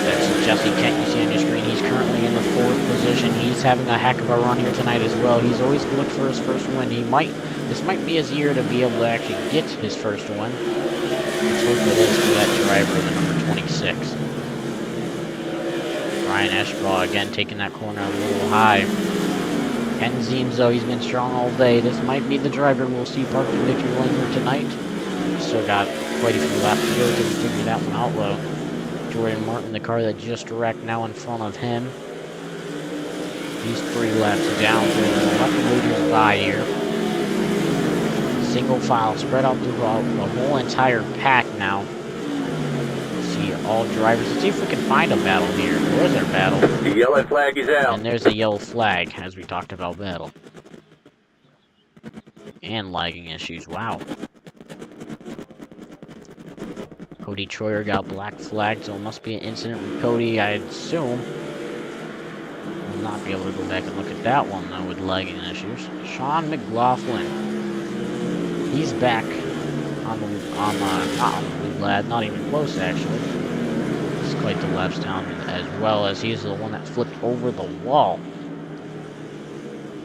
That's Jesse Kent you see on your screen. He's currently in the 4th position. He's having a heck of a run here tonight as well. He's always looked for his first win. This might be his year to be able to actually get his first win. Let's hope it is for that driver, the number 26. Ryan Eschbaugh again taking that corner a little high. Ken Zeems, though, he's been strong all day. This might be the driver we'll see parking victory lane here tonight. Still got quite a few laps to go to figure that one out, though. Jordan Martin, the car that just wrecked, now in front of him. He's 3 laps down. So let the leaders by here. Single file spread out through the whole entire pack now. See all drivers. Let's see if we can find a battle here. Where's our battle? The yellow flag is out. And there's a yellow flag, as we talked about battle. And lagging issues. Wow. Cody Troyer got black flag, so it must be an incident with Cody, I'd assume. Will not be able to go back and look at that one, though, with lagging issues. Sean McLaughlin. He's back on the, not on the lead lad, not even close, actually. He's quite the laps down, as well as he's the one that flipped over the wall.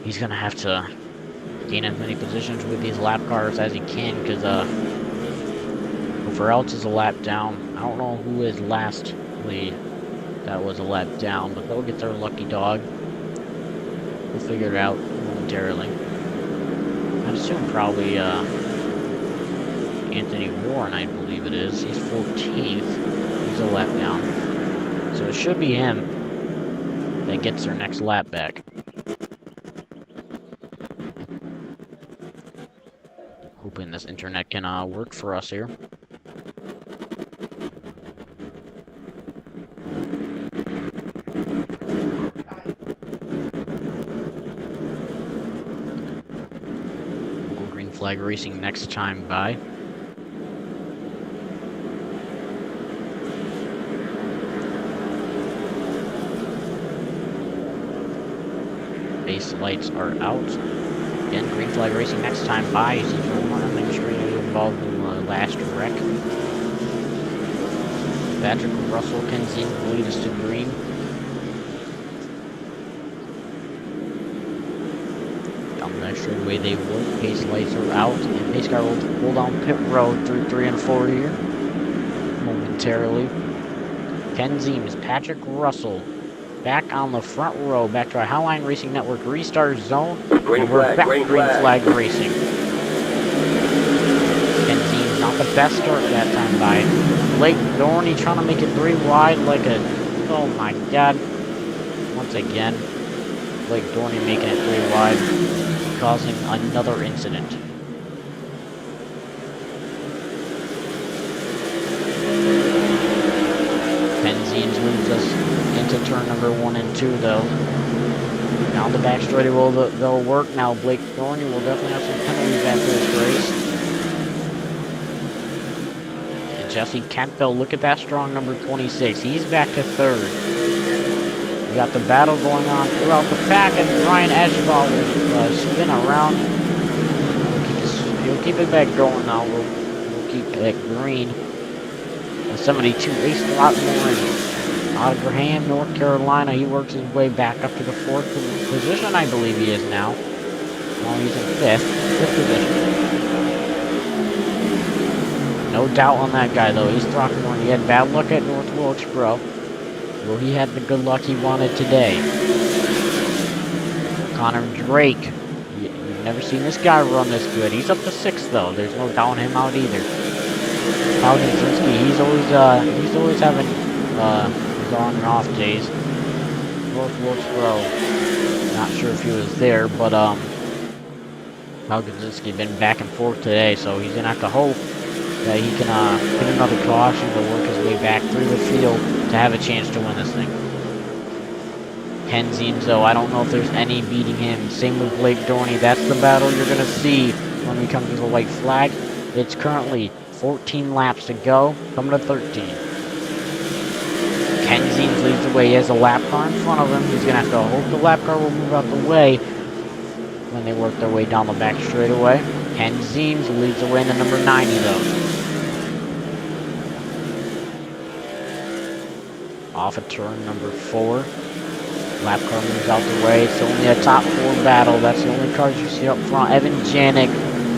He's going to have to gain as many positions with these lap cars as he can, because, whoever else is a lap down. I don't know who is lastly that was a lap down, but they'll get their lucky dog. We'll figure it out momentarily. I'd assume probably Anthony Warren, I believe it is. He's 14th. He's a lap down. So it should be him that gets their next lap back. Hoping this internet can work for us here. Green flag racing next time by. Base lights are out. Again, green flag racing next time by. He's extremely involved in the last wreck. Patrick Russell, Kenzie will lead us to green. Down the next straightaway they will. Pace lights are out. And pace car will pull down pit road through 3 and 4 here. Momentarily. Ken Zeems, Patrick Russell. Back on the front row, back to our Highline Racing Network restart zone. Green and we're flag, back green flag racing. Kenzie, not the best start that time by Blake Dorney, trying to make it 3 wide like a, oh my god. Once again, Blake Dorney making it 3 wide, causing another incident. Penziens moves us into turn number 1 and 2, though. Now the back straightaway they'll work. Now Blake Thorney will definitely have some penalties after this race. And Jesse Campbell, look at that strong number 26. He's back to 3rd. We got the battle going on throughout the pack, and Ryan Ashball will spin around. He'll keep it back going now. We'll keep it green. 72 raced a lot more out of Graham, North Carolina. He works his way back up to the 4th position, I believe he is now. Well, he's in 5th position. No doubt on that guy, though. He's Throckmorton. He had bad luck at North Wilkesboro. Well, he had the good luck he wanted today. Connor Drake. You've never seen this guy run this good. He's up to 6th, though. There's no doubting him out either. Paul Jasinski, he's always having his on and off days. North Wilkesboro, not sure if he was there, but Paul Jasinski been back and forth today, so he's gonna have to hope that he can get another caution to work his way back through the field to have a chance to win this thing. Ken Zeems, though, I don't know if there's any beating him. Same with Blake Dorney. That's the battle you're gonna see when we come to the white flag. It's currently 14 laps to go, coming to 13. Ken Zeems leads the way. He has a lap car in front of him. He's going to have to hope the lap car will move out the way when they work their way down the back straightaway. Ken Zeems leads the way into number 90, though. Off of turn number 4. Lap car moves out the way. It's only a top 4 battle. That's the only cars you see up front. Evan Janik.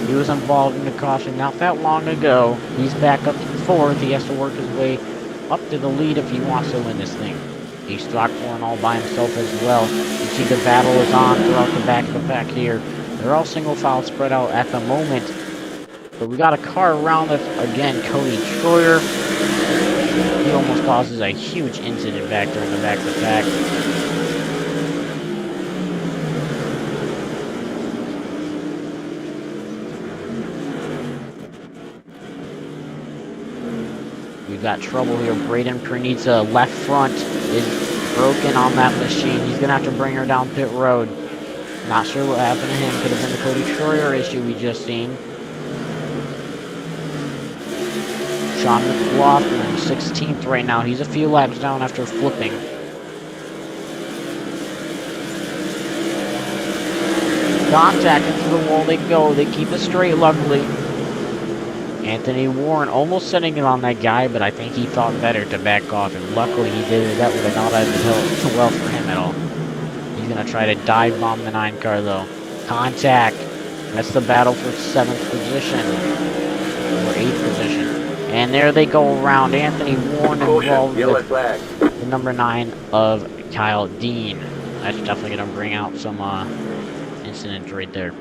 He was involved in the caution not that long ago. He's back up to 4th. He has to work his way up to the lead if he wants to win this thing. He's Throckmorton all by himself as well. You see the battle is on throughout the back of the pack here. They're all single file spread out at the moment. But we got a car around us. Again, Cody Troyer. He almost causes a huge incident back there in the back of the pack. We've got trouble here. Braden Pernitza, left front, is broken on that machine. He's going to have to bring her down pit road. Not sure what happened to him. Could have been the Cody Schroyer issue we just seen. Sean McLaughlin, 16th right now. He's a few laps down after flipping. Contact into the wall they go. They keep it straight, luckily. Anthony Warren almost setting it on that guy, but I think he thought better to back off, and luckily he did it. That would have not ended well for him at all. He's going to try to dive bomb the 9 car, though. Contact. That's the battle for 7th position. Or 8th position. And there they go around. Anthony Warren involved with the number 9 of Kyle Dean. That's definitely going to bring out some incidents right there.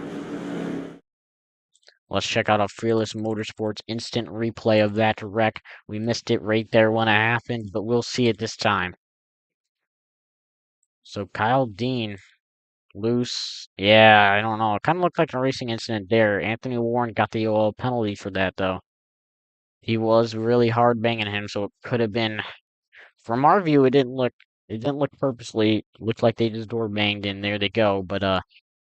Let's check out a Fearless Motorsports instant replay of that wreck. We missed it right there when it happened, but we'll see it this time. So Kyle Dean, loose. Yeah, I don't know. It kind of looked like a racing incident there. Anthony Warren got the OL penalty for that, though. He was really hard banging him, so it could have been. From our view, it didn't look purposely. It looked like they just door banged, and there they go. But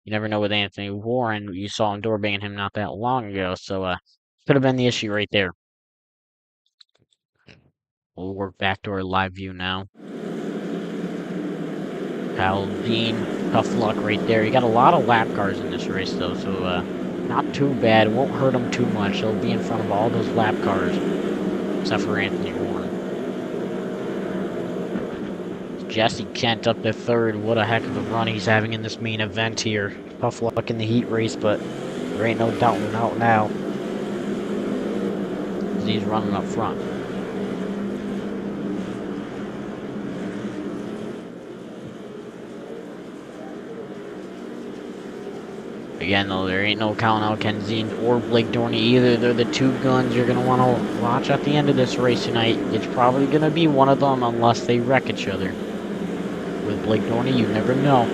you never know with Anthony Warren. You saw him door banging him not that long ago, so could have been the issue right there. We'll work back to our live view now. Kyle Dean, tough luck right there. He got a lot of lap cars in this race, though, so not too bad. Won't hurt him too much. He'll be in front of all those lap cars, except for Anthony Warren. Jesse Kent up to 3rd. What a heck of a run he's having in this main event here. Tough luck in the heat race, but there ain't no doubting out now. He's running up front. Again, though, there ain't no counting out Ken Zine or Blake Dorney either. They're the 2 guns you're going to want to watch at the end of this race tonight. It's probably going to be one of them unless they wreck each other. With Blake Dorney, you never know.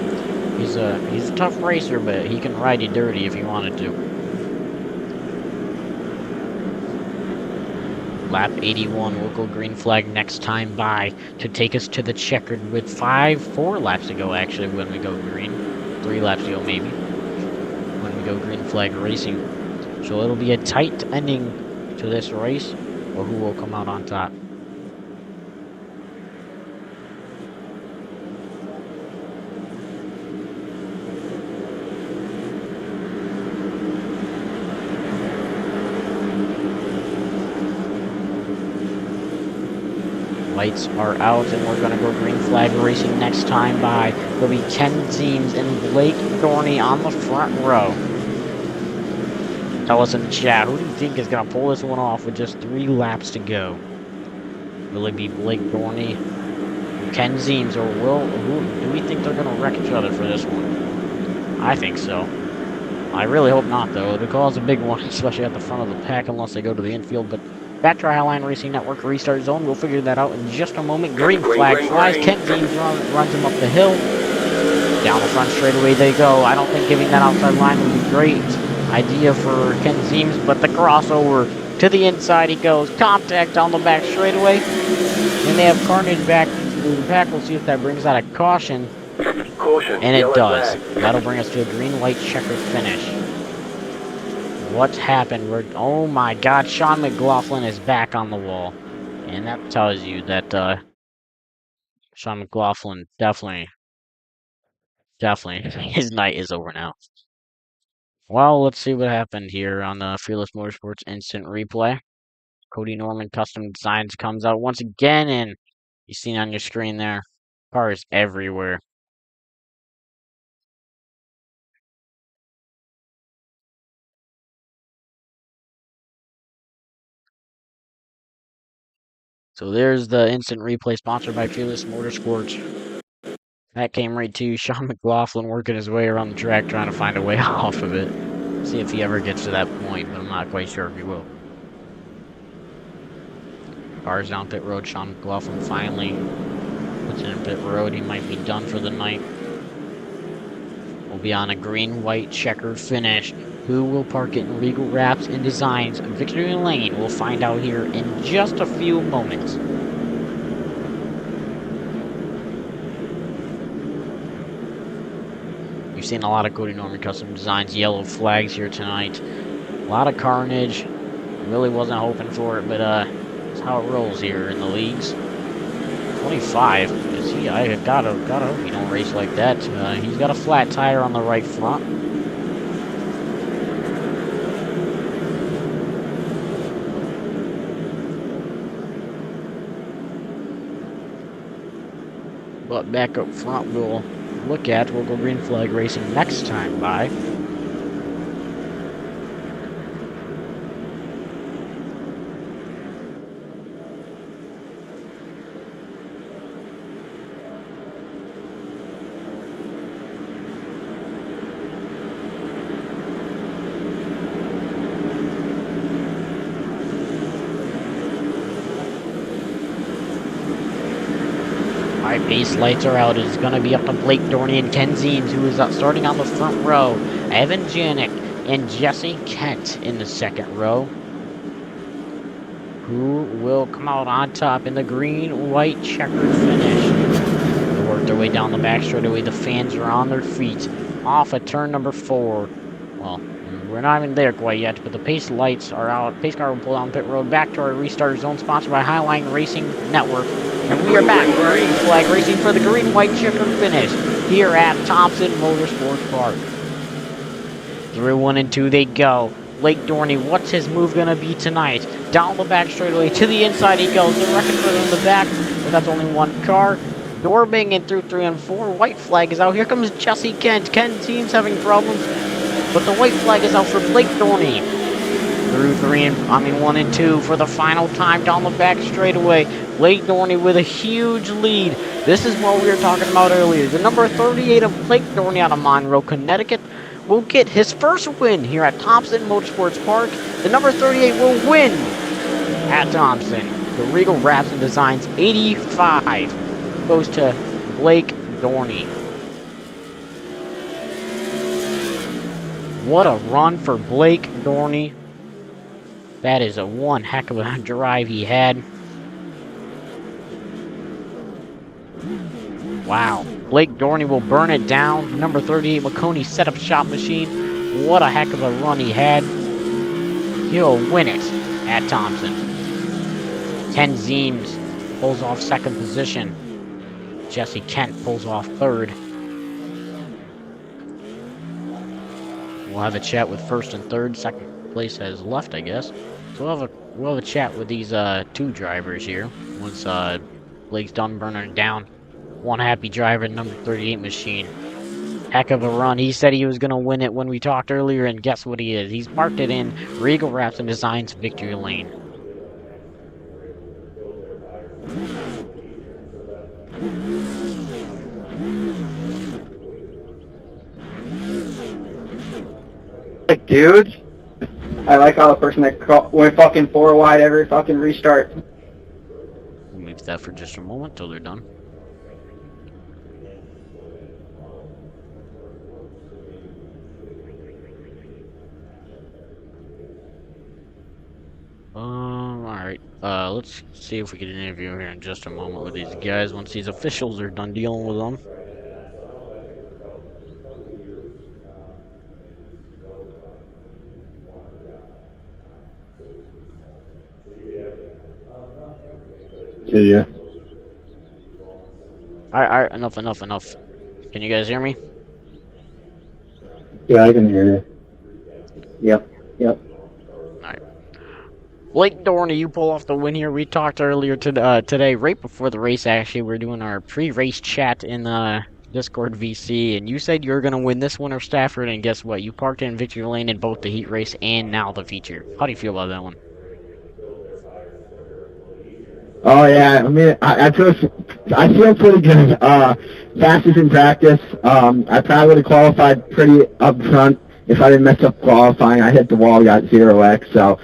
He's a tough racer, but he can ride you dirty if he wanted to. Lap 81, we'll go green flag next time by to take us to the checkered with 4 laps to go, actually, when we go green. 3 laps to go, maybe. Go green flag racing. So it'll be a tight ending to this race, or who will come out on top. Lights are out, and we're going to go green flag racing next time by. There'll be Ken Zeems and Blake Dorney on the front row. Tell us in the chat, who do you think is going to pull this one off with just 3 laps to go? Will it be Blake Dorney, Ken Zeems, or who do we think they're going to wreck each other for this one? I think so. I really hope not, though. It'll cause a big one, especially at the front of the pack, unless they go to the infield. But back to our Highline Racing Network restart zone. We'll figure that out in just a moment. Green flag flies. Ken Zeems runs him up the hill. Down the front straightaway they go. I don't think giving that outside line would be great idea for Ken Zeems, but the crossover to the inside he goes. Contact on the back straightaway. And they have Carnage back into the pack. We'll see if that brings out a caution. And it does. That'll bring us to a green white checkered finish. What's happened? Oh my god, Sean McLaughlin is back on the wall. And that tells you that Sean McLaughlin definitely his night is over now. Well, let's see what happened here on the Fearless Motorsports instant replay. Cody Norman Custom Designs comes out once again, and you see on your screen there, cars everywhere. So there's the instant replay sponsored by Fearless Motorsports. That came right to Sean McLaughlin working his way around the track trying to find a way off of it. See if he ever gets to that point, but I'm not quite sure if he will. Cars down pit road. Sean McLaughlin finally puts it in pit road. He might be done for the night. We'll be on a green-white checkered finish. Who will park it in Regal Wrapz and Designs Victory Lane? We'll find out here in just a few moments. We've seen a lot of Cody Norman Custom Designs yellow flags here tonight. A lot of carnage. Really wasn't hoping for it, but that's how it rolls here in the leagues. 25. I gotta hope you don't race like that. He's got a flat tire on the right front. But back up front, we'll go green flag racing next time by. Alright, base lights are out. It's going to be up to Blake Dorney and Ken Zeems, who is starting on the front row. Evan Janik and Jesse Kent in the second row. Who will come out on top in the green-white checkered finish. They work their way down the back straightaway. The fans are on their feet. Off at turn number 4. Well, we're not even there quite yet, but the pace lights are out. Pace car will pull down pit road back to our restart zone, sponsored by Highline Racing Network. And we are back for green flag racing for the green-white checkered finish here at Thompson Motorsports Park. Through 1 and 2 they go. Blake Dorney, what's his move going to be tonight? Down the back straightaway to the inside he goes. The record further in the back, but that's only one car. Door banging through 3 and 4. White flag is out. Here comes Jesse Kent. Ken seems having problems, but the white flag is out for Blake Dorney. Through 1 and 2 for the final time down the back straightaway. Blake Dorney with a huge lead. This is what we were talking about earlier. The number 38 of Blake Dorney out of Monroe, Connecticut, will get his first win here at Thompson Motorsports Park. The number 38 will win at Thompson. The Regal Wrapz and Designs 85 goes to Blake Dorney. What a run for Blake Dorney. That is a one heck of a drive he had. Wow. Blake Dorney will burn it down. Number 38 McConey setup shop machine. What a heck of a run he had. He'll win it at Thompson. Ken Zeems pulls off second position. Jesse Kent pulls off third. We'll have a chat with first and third. Second place has left, I guess. So we'll have a chat with these two drivers here once Blake's done burning it down. One happy driver, number 38 machine. Heck of a run. He said he was going to win it when we talked earlier, and guess what he is? He's parked it in Regal Wrapz and Designs Victory Lane. Dude, I like how the person that went fucking 4 wide every fucking restart. We'll move that for just a moment till they're done. Alright. Let's see if we get an interview here in just a moment with these guys once these officials are done dealing with them. Yeah. Alright, enough. Can you guys hear me? Yeah, I can hear you. Yep. Alright. Blake Dorney, you pull off the win here. We talked earlier today, right before the race actually. We were doing our pre-race chat in Discord VC, and you said you were going to win this one or Stafford, and guess what? You parked in Victory Lane in both the heat race and now the feature. How do you feel about that one? Oh yeah, I mean, I feel pretty good. Fastest in practice. I probably would have qualified pretty up front if I didn't mess up qualifying. I hit the wall, got 0x. So,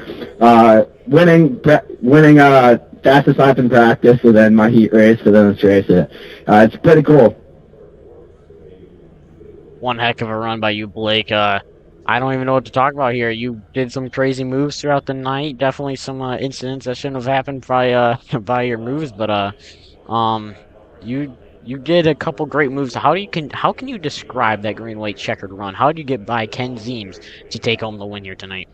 winning fastest lap in practice, and then my heat race, and then let's race it. It's pretty cool. One heck of a run by you, Blake. I I don't even know what to talk about here. You did some crazy moves throughout the night. Definitely some incidents that shouldn't have happened by by your moves, but um, you did a couple great moves. How can you describe that green white checkered run? How did you get by Ken Zeems to take home the win here tonight?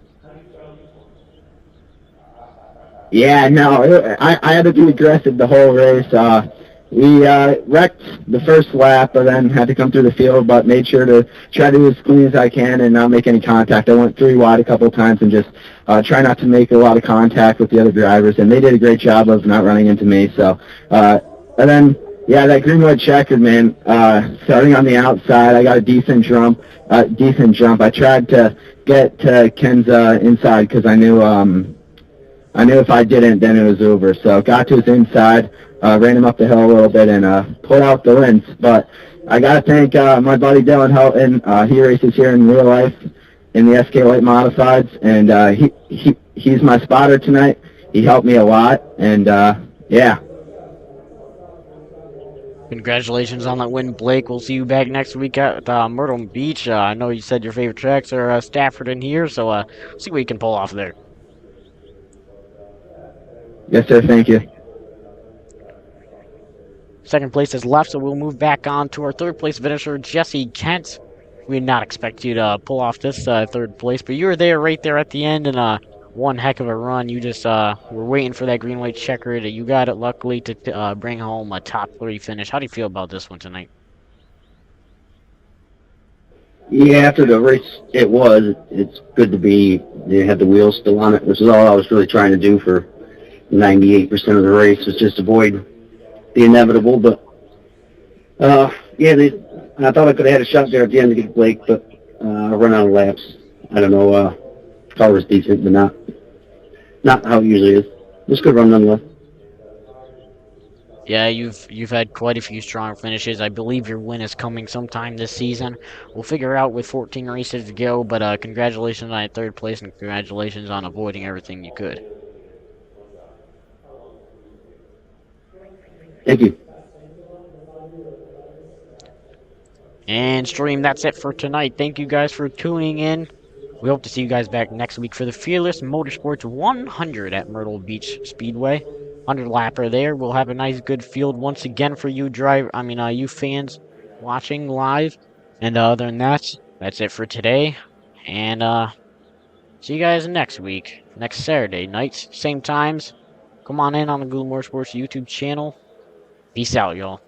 Yeah, no, I had to be aggressive the whole race. We wrecked the first lap, but then had to come through the field, but made sure to try to do as clean as I can and not make any contact. I went 3 wide a couple of times and just try not to make a lot of contact with the other drivers, and they did a great job of not running into me. So, and then, yeah, that green white checkered, man, starting on the outside, I got a decent jump. I tried to get to Ken's inside because I knew if I didn't, then it was over. So got to his inside, ran him up the hill a little bit, and pulled out the wins. But I got to thank my buddy Dylan Helton. He races here in real life in the SK Light Modifieds, and he's my spotter tonight. He helped me a lot, and yeah. Congratulations on that win, Blake. We'll see you back next week at Myrtle Beach. I know you said your favorite tracks are Stafford and here, so see what you can pull off there. Yes, sir. Thank you. Second place is left, so we'll move back on to our third place finisher, Jesse Kent. We did not expect you to pull off this third place, but you were there right there at the end, and one heck of a run. You just were waiting for that green white checkered. You got it luckily to bring home a top 3 finish. How do you feel about this one tonight? Yeah, after the race, it's good to be, you have the wheels still on it, which is all I was really trying to do for 98% of the race, was just avoid the inevitable. But yeah, I thought I could have had a shot there at the end to get Blake, but I run out of laps. I don't know, car was decent, but not how it usually is. It was a good run nonetheless. Yeah, you've had quite a few strong finishes. I believe your win is coming sometime this season. We'll figure out with 14 races to go, but congratulations on third place, and congratulations on avoiding everything you could. Thank you. And stream, that's it for tonight. Thank you guys for tuning in. We hope to see you guys back next week for the Fearless Motorsports 100 at Myrtle Beach Speedway. 100 lapper there. We'll have a nice good field once again for you you fans watching live. And other than that, that's it for today. And see you guys next week, next Saturday night, same times. Come on in on the Google Motorsports YouTube channel. Peace out, y'all.